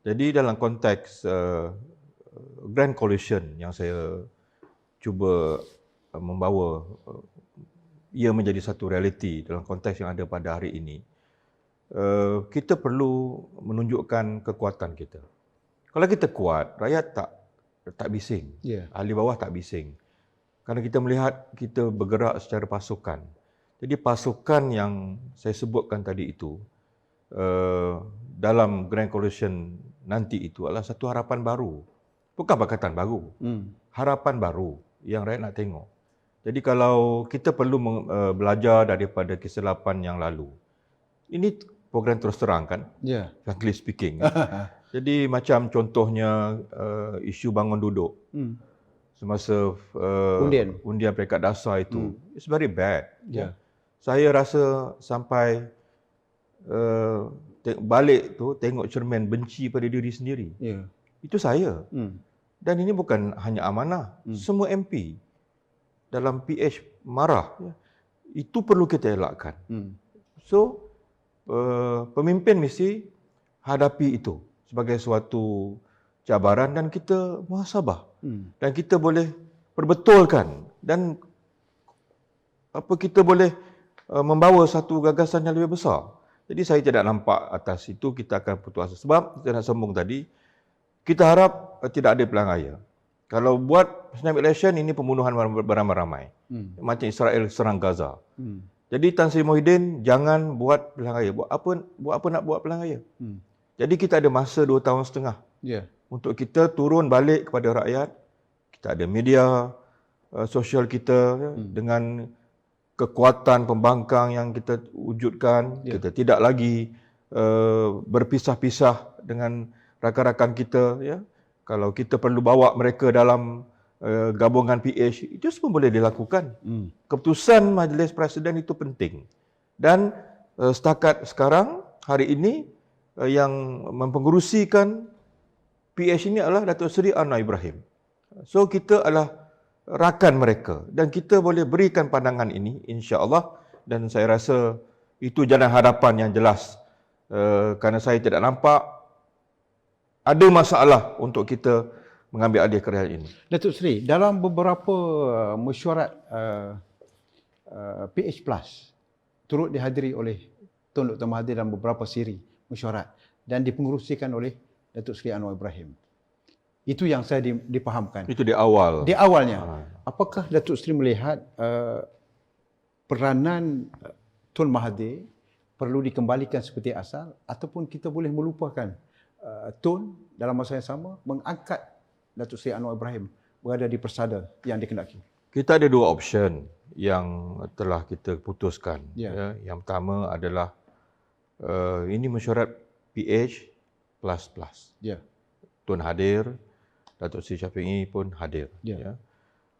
Jadi dalam konteks Grand Coalition yang saya cuba membawa ia menjadi satu realiti dalam konteks yang ada pada hari ini, kita perlu menunjukkan kekuatan kita. Kalau kita kuat, rakyat tak bising. Ahli bawah tak bising. Kerana kita melihat kita bergerak secara pasukan. Jadi pasukan yang saya sebutkan tadi itu, dalam Grand Coalition nanti itu adalah satu harapan baru. Bukan Pakatan Baru. Harapan baru yang rakyat nak tengok. Jadi kalau kita perlu belajar daripada kesilapan yang lalu. Ini program terus terang kan? Frankly speaking. Jadi macam contohnya isu bangun duduk. Semasa undian peringkat dasar itu. It's very bad. Saya rasa sampai balik tu tengok cermin benci pada diri sendiri. Itu saya. Dan ini bukan hanya amanah. Semua MP dalam PH marah. Itu perlu kita elakkan. So, pemimpin mesti hadapi itu sebagai suatu cabaran dan kita muhasabah. Dan kita boleh perbetulkan dan kita boleh membawa satu gagasan yang lebih besar. Jadi saya tidak nampak atas itu kita akan putus asa. Sebab saya nak sambung tadi, kita harap tidak ada pilihan raya. Kalau buat snap election, ini pembunuhan beramai-ramai. Macam Israel serang Gaza. Jadi Tan Sri Muhyiddin jangan buat pilihan raya. Buat apa nak buat pilihan raya? Jadi kita ada masa 2 tahun setengah untuk kita turun balik kepada rakyat. Kita ada media sosial kita dengan kekuatan pembangkang yang kita wujudkan. Kita tidak lagi berpisah-pisah dengan rakan-rakan kita. Ya. Kalau kita perlu bawa mereka dalam gabungan PH, itu semua boleh dilakukan. Keputusan Majlis Presiden itu penting. Dan setakat sekarang, hari ini, yang mempengerusikan PH ini adalah Datuk Seri Anwar Ibrahim. So, kita adalah rakan mereka. Dan kita boleh berikan pandangan ini, insya-Allah. Dan saya rasa itu jalan harapan yang jelas. Kerana saya tidak nampak ada masalah untuk kita mengambil alih kerajaan ini. Datuk Seri, dalam beberapa mesyuarat PH Plus turut dihadiri oleh Tun Dr. Mahathir dalam beberapa siri mesyuarat dan dipengerusikan oleh Datuk Seri Anwar Ibrahim. Itu yang saya dipahamkan. Itu di awal. Di awalnya. Apakah Datuk Seri melihat peranan Tun Mahathir perlu dikembalikan seperti asal ataupun kita boleh melupakan Tun dalam masa yang sama mengangkat Datuk Seri Anwar Ibrahim berada di persada yang dikendaki? Kita ada 2 option yang telah kita putuskan. Ya. Yang pertama adalah ini mesyuarat PH plus. Tun hadir, Datuk Seri Syafiee pun hadir. Ya.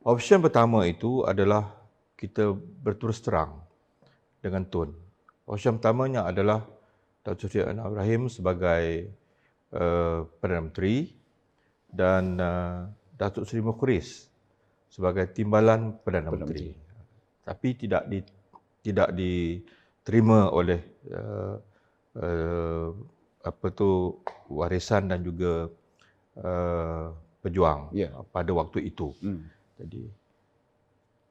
Option pertama itu adalah kita berterus terang dengan Tun. Option pertamanya adalah Datuk Seri Anwar Ibrahim sebagai Perdana Menteri dan Datuk Seri Mukhriz sebagai timbalan Perdana Menteri. Tapi tidak diterima oleh warisan dan juga pejuang pada waktu itu. Jadi,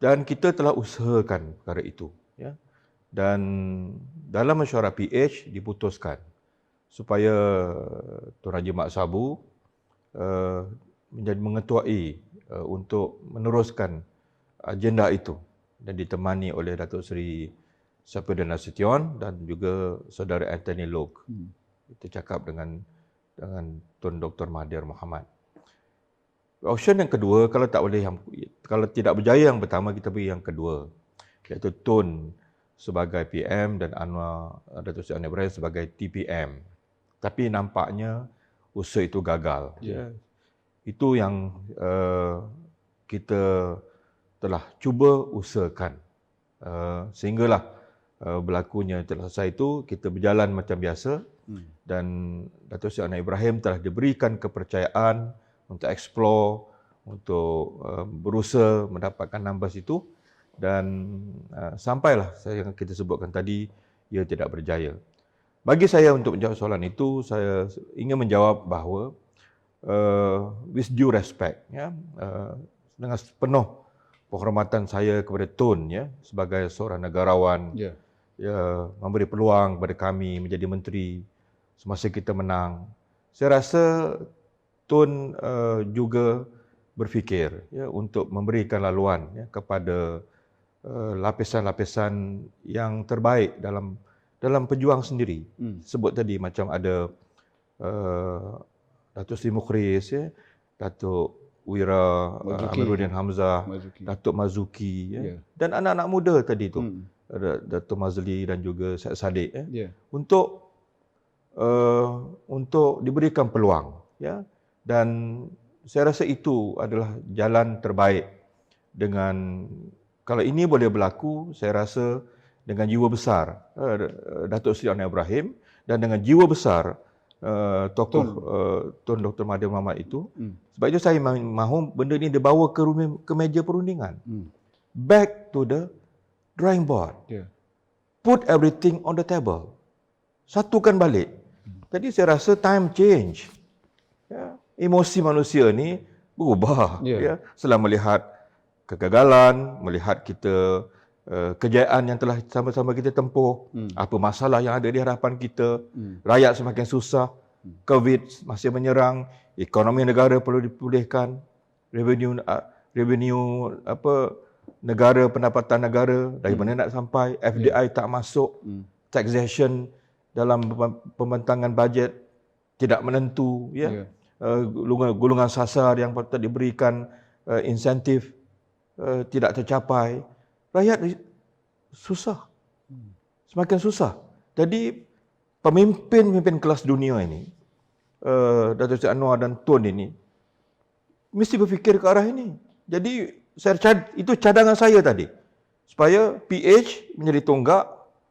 dan kita telah usahakan perkara itu. Ya. Dan dalam mesyuarat PH diputuskan supaya Tun Haji Mat Sabu menjadi mengetuai untuk meneruskan agenda itu dan ditemani oleh Datuk Seri Saifuddin Nasution dan juga saudara Anthony Loke. Kita cakap dengan Tun Dr. Mahathir Mohamad. Option yang kedua, kalau tidak berjaya yang pertama, kita beri yang kedua, iaitu Tun sebagai PM dan Datuk Seri Anwar Ibrahim sebagai TPM. Tapi nampaknya usaha itu gagal. Itu yang kita telah cuba usahakan. Sehinggalah berlakunya telah selesai itu, kita berjalan macam biasa. Dan Datuk Seri Anwar Ibrahim telah diberikan kepercayaan untuk explore, untuk berusaha mendapatkan numbers itu. Dan sampailah yang kita sebutkan tadi, ia tidak berjaya. Bagi saya untuk menjawab soalan itu, saya ingin menjawab bahawa with due respect, dengan penuh penghormatan saya kepada Tun, sebagai seorang negarawan, memberi peluang kepada kami menjadi menteri semasa kita menang. Saya rasa Tun juga berfikir untuk memberikan laluan kepada lapisan-lapisan yang terbaik dalam pejuang sendiri. Sebut tadi macam ada Datuk Seri Mukhriz, Datuk Wira Amiruddin Hamzah, Datuk Mazuki, dan anak-anak muda tadi tu, Datuk Mazli dan juga Syed Saddiq, untuk diberikan peluang. Dan saya rasa itu adalah jalan terbaik. Dengan kalau ini boleh berlaku, saya rasa dengan jiwa besar Datuk Seri Anwar Ibrahim dan dengan jiwa besar tokoh Tun Dr. Mahathir Mohamad itu. Sebab itu saya mahu benda ini dibawa ke meja perundingan. Back to the drawing board. Put everything on the table. Satukan balik. Jadi saya rasa time change. Emosi manusia ni berubah. Setelah melihat kegagalan, melihat kita kejayaan yang telah sama-sama kita tempuh, apa masalah yang ada di hadapan kita, rakyat semakin susah, COVID masih menyerang, ekonomi negara perlu dipulihkan, revenue negara, pendapatan negara, dari mana nak sampai, FDI tak masuk, taxation dalam pembentangan bajet tidak menentu, ya. Golongan sasar yang patut diberikan insentif tidak tercapai. Rakyat susah. Semakin susah. Jadi pemimpin kelas dunia ini, Datuk Seri Anwar dan Tun ini, mesti berfikir ke arah ini. Jadi itu cadangan saya tadi. Supaya PH menjadi tonggak,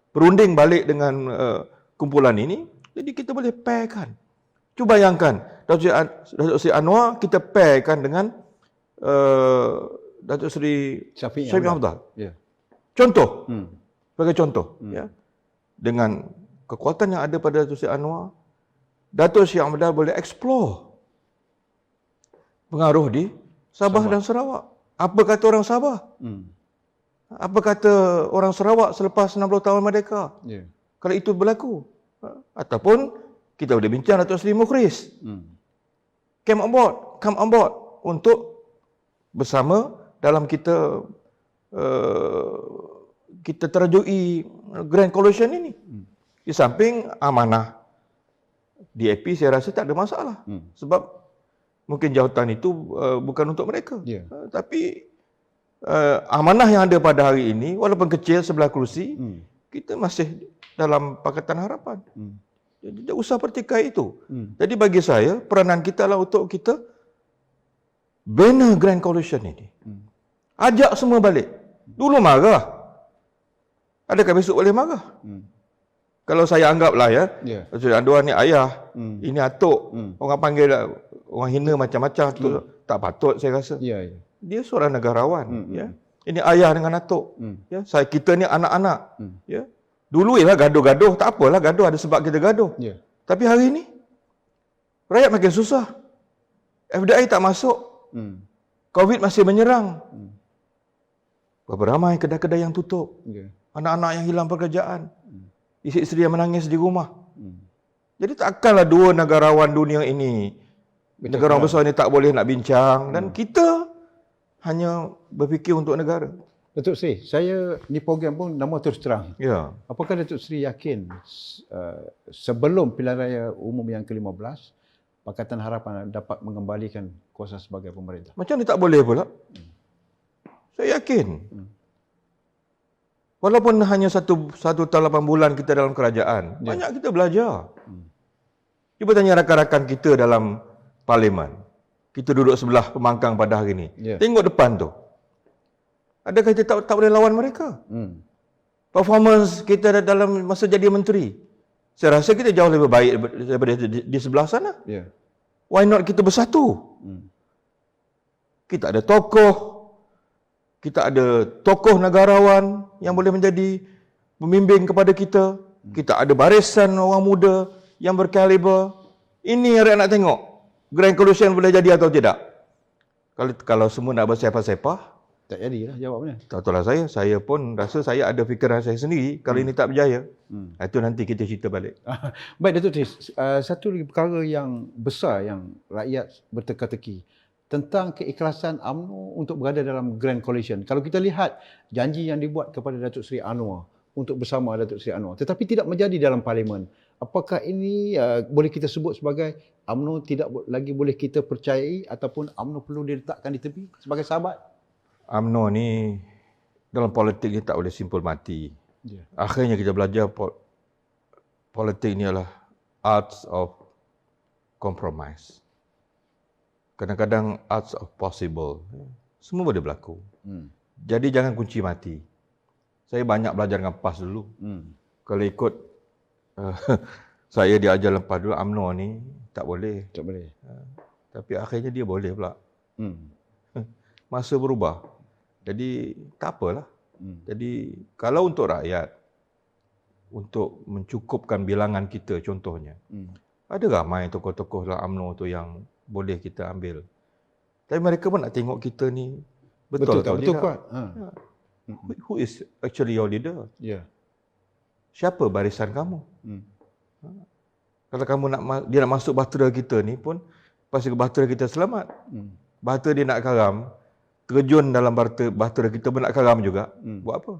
berunding balik dengan kumpulan ini, jadi kita boleh pairkan. Cuba bayangkan, Datuk Seri Anwar kita pairkan dengan Datuk Seri Syafiq Hamzah. Contoh, sebagai contoh, ya, dengan kekuatan yang ada pada Datuk Seri Anwar, Datuk Seri Hamzah boleh explore pengaruh di Sabah dan Sarawak. Apa kata orang Sabah? Apa kata orang Sarawak selepas 60 tahun merdeka? Kalau itu berlaku. Ataupun kita boleh bincang Datuk Seri Mukhris. Come on board untuk bersama dalam kita terajui Grand Coalition ini. Di samping amanah DAP saya rasa tak ada masalah. Sebab mungkin jawatan itu bukan untuk mereka. Tapi amanah yang ada pada hari ini, walaupun kecil sebelah kerusi, kita masih dalam Pakatan Harapan. Jadi tak usah pertikai itu. Jadi bagi saya, peranan kita adalah untuk kita bina Grand Coalition ini. Ajak semua balik. Dulu marah. Adakah besok boleh marah? Kalau saya anggaplah ya, Anwar ni ayah, ini atuk, orang panggil orang hina macam-macam, tak patut saya rasa. Dia seorang negarawan, ya. Ini ayah dengan atuk, ya. Kita ni anak-anak, ya. Dulu ialah gaduh-gaduh, tak apalah gaduh, ada sebab kita gaduh. Tapi hari ini rakyat makin susah. FDI tak masuk. COVID masih menyerang. Berapa ramai kedai-kedai yang tutup. Anak-anak yang hilang pekerjaan. Isteri yang menangis di rumah. Jadi takkanlah dua negarawan dunia ini, negarawan besar ini tak boleh nak bincang. Dan kita hanya berfikir untuk negara. Datuk Seri, saya ni program pun nama terus terang. Ya. Apakah Datuk Seri yakin sebelum pilihan raya umum yang ke-15, Pakatan Harapan dapat mengembalikan kuasa sebagai pemerintah? Macam ni tak boleh pula. Saya yakin. Walaupun hanya satu tahun 8 bulan kita dalam kerajaan, banyak kita belajar. Cuba tanya rakan-rakan kita dalam parlimen. Kita duduk sebelah pembangkang pada hari ini. Tengok depan tu. Adakah kita tak boleh lawan mereka? Performance kita dalam masa jadi menteri, saya rasa kita jauh lebih baik daripada di sebelah sana. Why not kita bersatu? Kita ada tokoh negarawan yang boleh menjadi pembimbing kepada kita. Kita ada barisan orang muda yang berkaliber. Ini yang rakyat nak tengok. Grand Coalition boleh jadi atau tidak? Kalau semua nak bersepah-sepah, tak jadilah jawabnya. Tak tahulah saya pun rasa saya ada fikiran saya sendiri. Kalau ini tak berjaya, itu nanti kita cerita balik. Baik Datuk Seri, satu lagi perkara yang besar yang rakyat berteka-teki tentang keikhlasan UMNO untuk berada dalam Grand Coalition. Kalau kita lihat janji yang dibuat kepada Datuk Seri Anwar untuk bersama Datuk Seri Anwar, tetapi tidak menjadi dalam parlimen. Apakah ini boleh kita sebut sebagai UMNO tidak lagi boleh kita percayai ataupun UMNO perlu diletakkan di tepi sebagai sahabat? UMNO ni dalam politik ni tak boleh simpul mati. Akhirnya kita belajar politik ni adalah arts of compromise. Kadang-kadang arts of possible. Semua boleh berlaku. Jadi jangan kunci mati. Saya banyak belajar dengan PAS dulu. Kalau ikut saya diajar lepas dulu, UMNO ni tak boleh. Tak boleh. Tapi akhirnya dia boleh pula. Masa berubah. Jadi tak apalah. Jadi kalau untuk rakyat, untuk mencukupkan bilangan kita contohnya, ada ramai tokoh-tokoh dalam UMNO tu yang boleh kita ambil. Tapi mereka pun nak tengok kita ni betul kuat. Who is actually your leader? Siapa barisan kamu? Kalau kamu dia nak masuk bahtera kita ni pun, pasti bahtera kita selamat. Bahtera dia nak karam, Terjun dalam bahtera kita pun nak karam juga. Buat apa?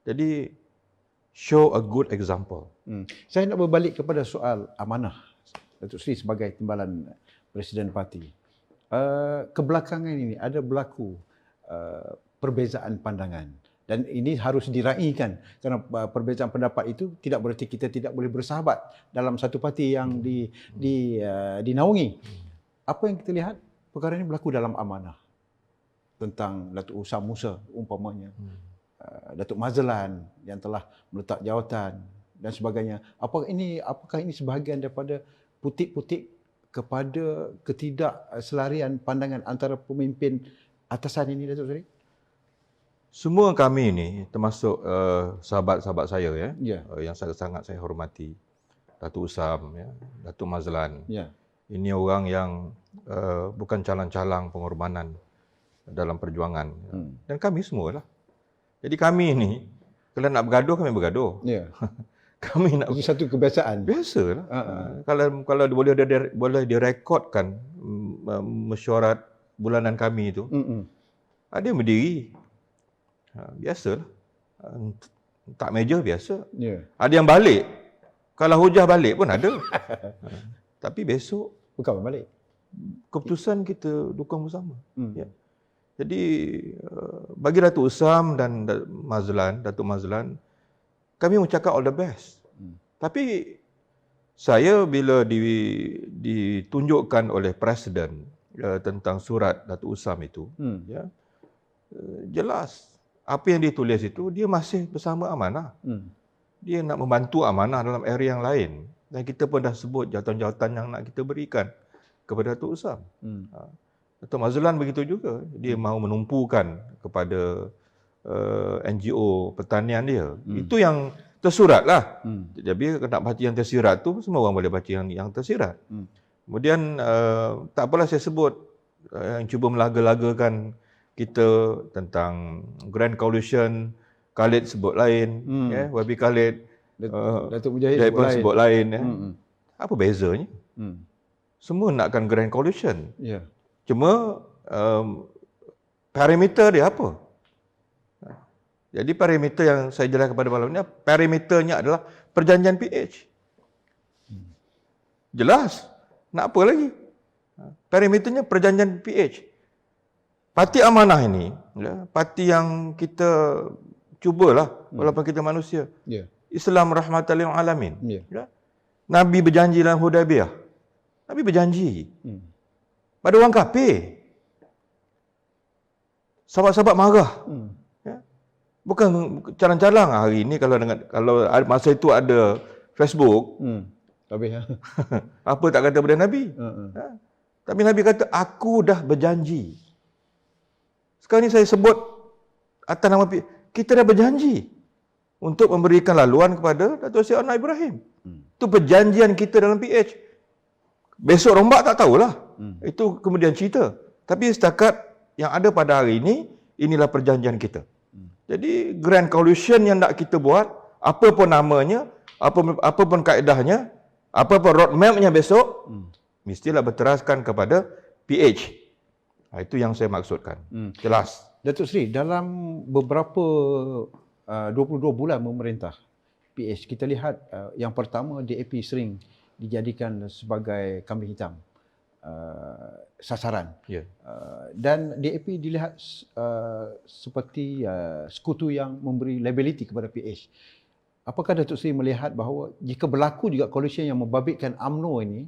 Jadi, show a good example. Saya nak berbalik kepada soal amanah Datuk Seri sebagai timbalan Presiden Parti. Kebelakangan ini ada berlaku perbezaan pandangan dan ini harus diraihkan kerana perbezaan pendapat itu tidak berarti kita tidak boleh bersahabat dalam satu parti yang dinaungi. Apa yang kita lihat perkara ini berlaku dalam amanah tentang Datuk Usam Musa umpamanya, Datuk Mazlan yang telah meletak jawatan dan sebagainya. Apakah ini sebahagian daripada putik-putik kepada ketidakselarian pandangan antara pemimpin atasan ini, Datuk Seri? Semua kami ini, termasuk sahabat-sahabat saya yang sangat-sangat saya hormati, Datuk Usam, Datuk Mazlan. Ini orang yang bukan calang-calang pengorbanan dalam perjuangan. Dan kami semualah. Jadi kami ini, kalau nak bergaduh, kami bergaduh. Kami nak... Itu satu kebiasaan. Biasalah. Kalau boleh direkodkan mesyuarat bulanan kami itu, ada yang berdiri. Biasalah. Tak meja biasa. Ada yang balik. Kalau hujah balik pun ada. Tapi besok bukan balik. Keputusan kita dukung bersama. Jadi bagi Datuk Usam dan Datuk Mazlan, kami mengucapkan all the best. Tapi saya bila ditunjukkan oleh Presiden tentang surat Datuk Usam itu, jelas apa yang ditulis itu dia masih bersama amanah. Dia nak membantu amanah dalam area yang lain. Dan kita pun dah sebut jawatan-jawatan yang nak kita berikan kepada Datuk Usam. Datuk Mazlan begitu juga. Dia mahu menumpukan kepada NGO pertanian dia. Itu yang tersurat lah. Jadi nak baca yang tersirat tu, semua orang boleh baca yang tersirat. Kemudian tak apalah saya sebut yang cuba melaga-lagakan kita tentang Grand Coalition, Khalid sebut lain, Wabi Khalid, Datuk Mujahid sebut lain. Apa bezanya? Semua nakkan Grand Coalition. Cuma parameter dia apa? Jadi parameter yang saya jelaskan pada malam ni, parameternya adalah perjanjian PH. Jelas. Nak apa lagi? Parameternya perjanjian PH. Parti Amanah ini, parti yang kita cubalah, walaupun kita manusia. Islam rahmatan lil alamin. Nabi berjanji dalam Hudaybiyah. Nabi berjanji. Pada orang kafir. Sahabat-sahabat marah. Bukan calang-calang hari ini kalau masa itu ada Facebook. Apa tak kata pada Nabi? Tapi Nabi kata, aku dah berjanji. Sekarang ni saya sebut atas nama kita dah berjanji untuk memberikan laluan kepada Datuk Seri Anwar Ibrahim. Itu perjanjian kita dalam PH. Besok rombak tak tahulah. Itu kemudian cerita. Tapi setakat yang ada pada hari ini, inilah perjanjian kita. Jadi Grand Coalition yang nak kita buat, apa pun namanya, apa pun kaedahnya, apa pun roadmap-nya besok, mestilah berteraskan kepada PH. Itu yang saya maksudkan. Jelas. Datuk Seri, dalam beberapa 22 bulan memerintah PH, kita lihat yang pertama DAP sering dijadikan sebagai kambing hitam, sasaran. Dan DAP dilihat seperti sekutu yang memberi liability kepada PH. Apakah Datuk Seri melihat bahawa jika berlaku juga coalition yang membabitkan UMNO ini,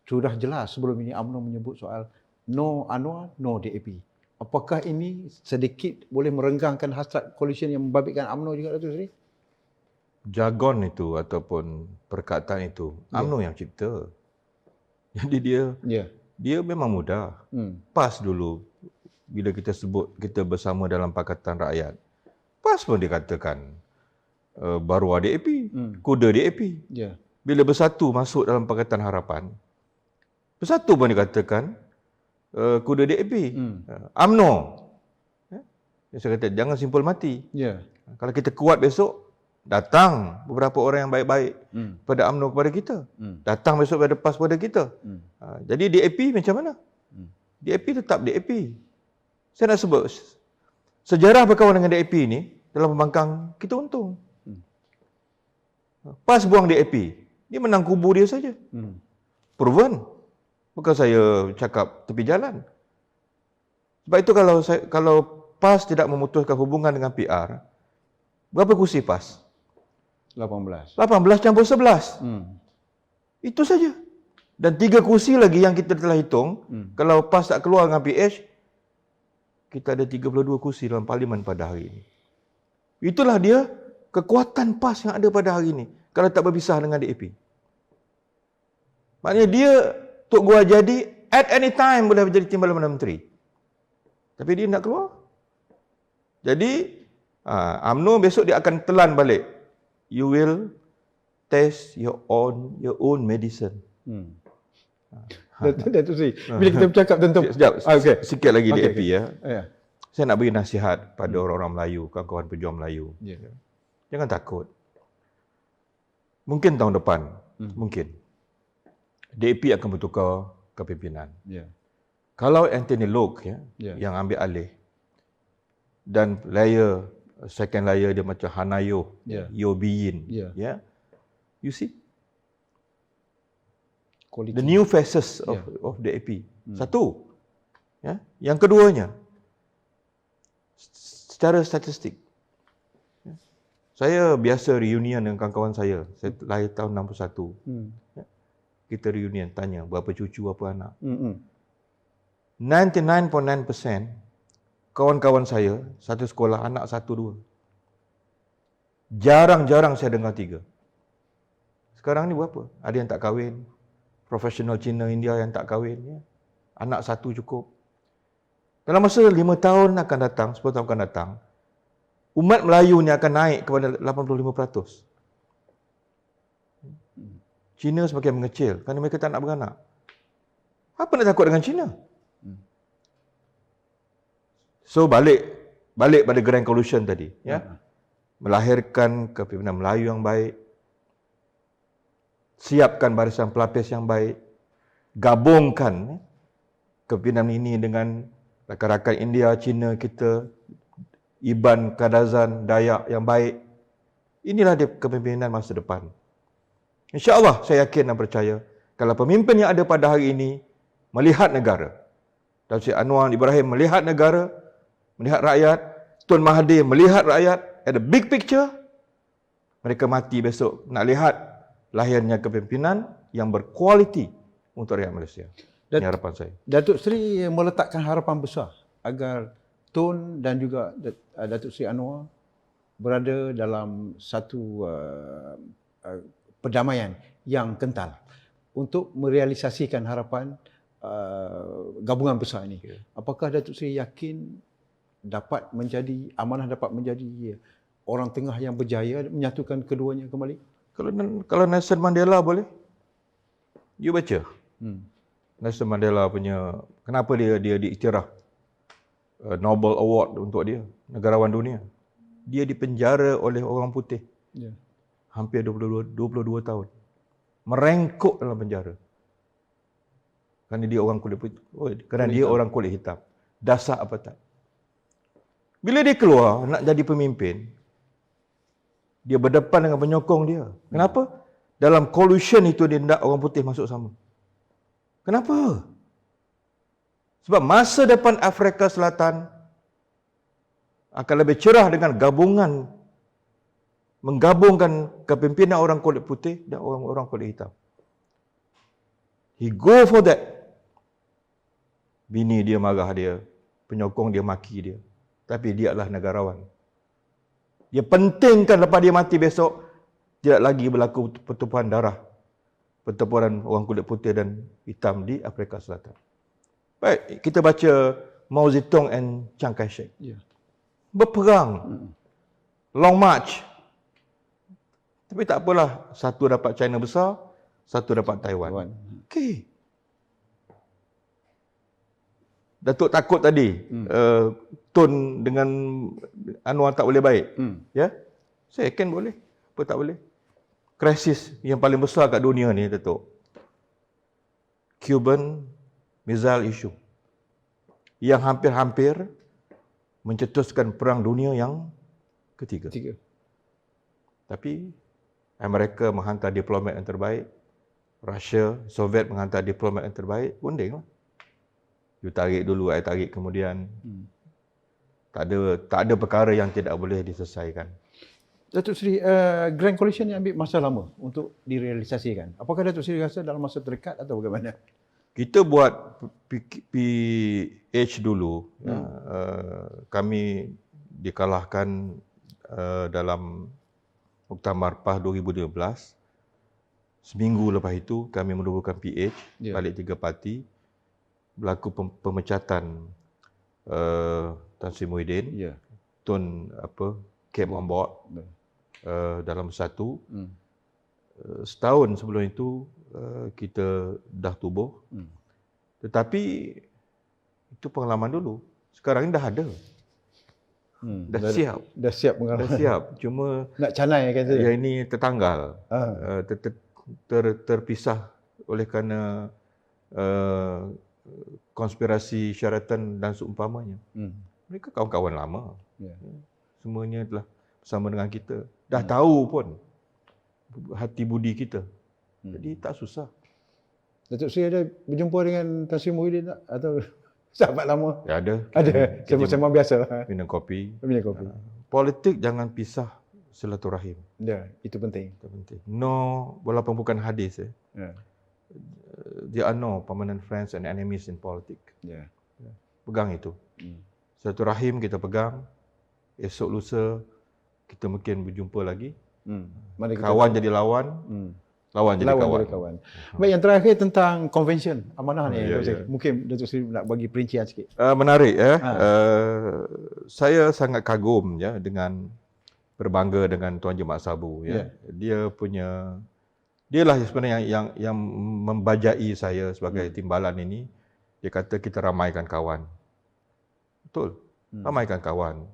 sudah jelas sebelum ini UMNO menyebut soal no Anwar, no DAP. Apakah ini sedikit boleh merenggangkan hasrat coalition yang membabitkan UMNO juga, Datuk Seri? Jargon itu ataupun perkataan itu, UMNO yang cipta. Jadi dia memang mudah. PAS dulu, bila kita sebut kita bersama dalam Pakatan Rakyat, PAS pun dikatakan baruah DAP, kuda DAP. Bila bersatu masuk dalam Pakatan Harapan, bersatu pun dikatakan kuda DAP. UMNO. Saya kata jangan simpul mati. Kalau kita kuat besok, datang beberapa orang yang baik-baik pada UMNO kepada kita. Datang besok pada PAS kepada kita. Jadi DAP macam mana? DAP tetap DAP. Saya nak sebut, sejarah berkawan dengan DAP ni, dalam pembangkang, kita untung. PAS buang DAP, dia menang kubu dia saja. Proven. Bukan saya cakap tepi jalan. Sebab itu kalau PAS tidak memutuskan hubungan dengan PR, berapa kursi PAS? 18. 18 campur 11. Itu saja. Dan 3 kursi lagi yang kita telah hitung, kalau PAS tak keluar dengan PH, kita ada 32 kursi dalam parlimen pada hari ini. Itulah dia kekuatan PAS yang ada pada hari ini, kalau tak berpisah dengan DAP. Maknanya dia, Tok Gua jadi, at any time boleh menjadi Timbalan Perdana Menteri. Tapi dia nak keluar. Jadi, UMNO besok dia akan telan balik. You will taste your own medicine. Datuk Seri, bila kita bercakap tentang... Sekejap, okay. sikit lagi Okay, DAP ya. Yeah. Saya nak beri nasihat pada orang-orang Melayu, kawan-kawan pejuang Melayu. Yeah. Jangan takut. Mungkin tahun depan, mungkin DAP akan bertukar kepimpinan. Yeah. Kalau Anthony Locke yang ambil alih dan second layer dia macam Hanayo, Yo Biyin, you see Quality. the new faces of DAP. Satu. Yang keduanya, secara statistik, saya biasa reunion dengan kawan-kawan saya. Saya lahir tahun 61. Kita reunion, tanya berapa cucu, apa anak. 99.9% kawan-kawan saya, satu sekolah, anak 1-2. Jarang-jarang saya dengar 3. Sekarang ni berapa? Ada yang tak kahwin. Profesional Cina, India yang tak kahwin. Anak 1 cukup. Dalam masa 5 tahun akan datang, 10 tahun akan datang, umat Melayu ni akan naik kepada 85%. Cina semakin mengecil kerana mereka tak nak beranak. Apa nak takut dengan Cina? So balik pada Grand Coalition tadi, melahirkan kepimpinan Melayu yang baik, siapkan barisan pelapis yang baik, gabungkan kepimpinan ini dengan rakan-rakan India, Cina kita, Iban, Kadazan, Dayak yang baik. Inilah dia kepimpinan masa depan. InsyaAllah saya yakin dan percaya kalau pemimpin yang ada pada hari ini melihat negara, Datuk Seri Anwar Ibrahim melihat negara, melihat rakyat, Tun Mahathir melihat rakyat, at the big picture, mereka mati besok nak lihat lahirnya kepimpinan yang berkualiti untuk rakyat Malaysia. Ini harapan saya. Datuk Seri meletakkan harapan besar agar Tun dan juga Datuk Seri Anwar berada dalam satu perdamaian yang kental untuk merealisasikan harapan gabungan besar ini. Apakah Datuk Seri yakin amanah dapat menjadi orang tengah yang berjaya menyatukan keduanya kembali? Kalau Nelson Mandela boleh, you baca. Nelson Mandela punya, kenapa dia diiktiraf Nobel Award untuk dia, negarawan dunia. Dia dipenjara oleh orang putih. Hampir 22 tahun. Merengkuk dalam penjara. Kerana dia orang kulit putih. Dia orang kulit hitam. Dasar apa tak? Bila dia keluar nak jadi pemimpin, dia berdepan dengan penyokong dia. Kenapa? Dalam coalition itu dia hendak orang putih masuk sama. Kenapa? Sebab masa depan Afrika Selatan akan lebih cerah dengan menggabungkan kepimpinan orang kulit putih dan orang kulit hitam. He go for that. Bini dia marah dia, penyokong dia maki dia. Tapi dia adalah negarawan. Dia pentingkan lepas dia mati besok, tidak lagi berlaku pertumpahan darah, pertempuran orang kulit putih dan hitam di Afrika Selatan. Baik, kita baca Mao Zedong and Chiang Kai-shek. Berperang. Long march. Tapi tak apalah, satu dapat China besar, satu dapat Taiwan. Okey. Datuk takut tadi, Tun dengan Anwar tak boleh baik. Ya? Saya yakin boleh. Apa tak boleh? Krisis yang paling besar kat dunia ni, Datuk. Cuban Missile Issue. Yang hampir-hampir mencetuskan Perang Dunia yang ketiga. Tapi Amerika menghantar diplomat yang terbaik, Rusia, Soviet menghantar diplomat yang terbaik, unding lah. You tarik dulu, I tarik kemudian. Tak ada perkara yang tidak boleh diselesaikan. Datuk Seri, Grand Coalition ni ambil masa lama untuk direalisasikan. Apakah Datuk Seri rasa dalam masa terdekat atau bagaimana? Kita buat PH dulu. Kami dikalahkan dalam Muktamar PAH 2012. Seminggu lepas itu kami menubuhkan PH, balik 3 parti. Berlaku pemecatan Tan Sri Muhyiddin, Tun came on board dalam satu. Setahun sebelum itu kita dah tubuh. Tetapi itu pengalaman dulu. Sekarang ni dah ada. Dah siap. Dah siap pengalaman. Dah siap. Cuma nak canai kata. Yang ini tertanggal. Terpisah oleh kerana konspirasi syaratan dan seumpamanya. Mereka kawan-kawan lama. Semuanya telah bersama dengan kita. Dah tahu pun hati budi kita. Jadi tak susah. Datuk Seri ada berjumpa dengan Tan Sri Muhyiddin tak? Atau sahabat lama? Ya, ada. Ada. Sembang-sembang biasa. Minum kopi. Minum kopi. Politik jangan pisah silaturahim. Ya, itu penting. Itu penting. No, walaupun bukan hadis. There are no permanent friends and enemies in politics. Pegang itu. Silaturahim kita pegang. Esok lusa kita mungkin berjumpa lagi. Kawan jadi lawan. Lawan jadi kawan. Baik, yang terakhir tentang convention amanah ni. Mungkin Datuk Seri nak bagi perincian sikit. Menarik saya sangat kagum dengan berbangga dengan Tuan Jemaah Sabu dialah sebenarnya yang membajai saya sebagai timbalan ini. Dia kata kita ramaikan kawan. Betul. Ramaikan kawan.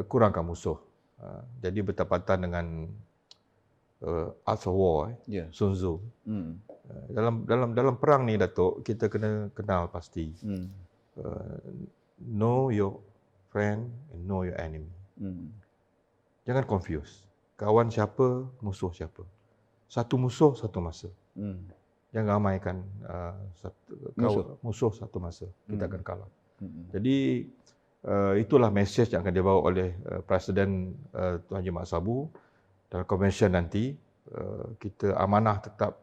Kurangkan musuh. Jadi bertepatan dengan Art of War, Sun Tzu. Dalam perang ni, Datuk, kita kena kenal pasti. Know your friend and know your enemy. Jangan confuse. Kawan siapa, musuh siapa. Satu musuh, satu masa. Jangan ramaikan musuh satu masa. Kita akan kalah. Jadi itulah mesej yang akan dibawa oleh Presiden Tuan Jemaah Sabu. Dalam convention nanti, kita amanah tetap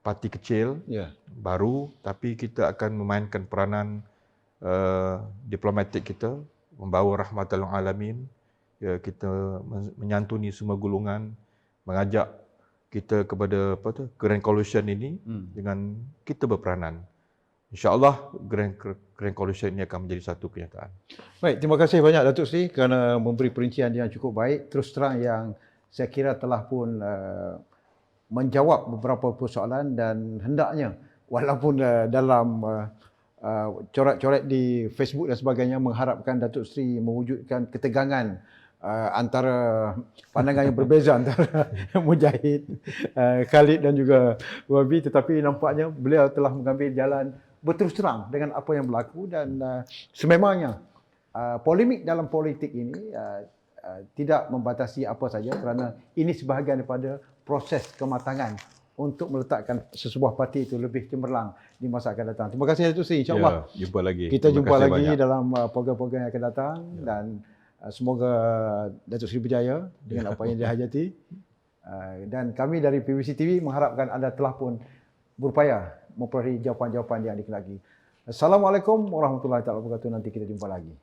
parti kecil, baru, tapi kita akan memainkan peranan diplomatik kita, membawa rahmatan lil alamin, kita menyantuni semua golongan, mengajak kita kepada Grand Coalition ini dengan kita berperanan. InsyaAllah Grand Coalition ini akan menjadi satu kenyataan. Baik, terima kasih banyak Datuk Seri kerana memberi perincian yang cukup baik. Terus terang yang saya kira telah pun menjawab beberapa persoalan dan hendaknya walaupun dalam coret-coret di Facebook dan sebagainya mengharapkan Datuk Seri mewujudkan ketegangan antara pandangan yang berbeza antara Mujahid, Khalid dan juga Wabi, tetapi nampaknya beliau telah mengambil jalan berterus terang dengan apa yang berlaku dan sememangnya polemik dalam politik ini tidak membatasi apa saja kerana ini sebahagian daripada proses kematangan untuk meletakkan sesebuah parti itu lebih cemerlang di masa akan datang. Terima kasih Datuk Seri. InsyaAllah jumpa lagi. Kita jumpa lagi dalam program-program yang akan datang dan semoga Datuk Seri berjaya dengan apa yang dihajati. Dan kami dari PBC TV mengharapkan anda telah pun berupaya memperoleh jawapan-jawapan yang dikehendaki. Assalamualaikum warahmatullahi wabarakatuh. Nanti kita jumpa lagi.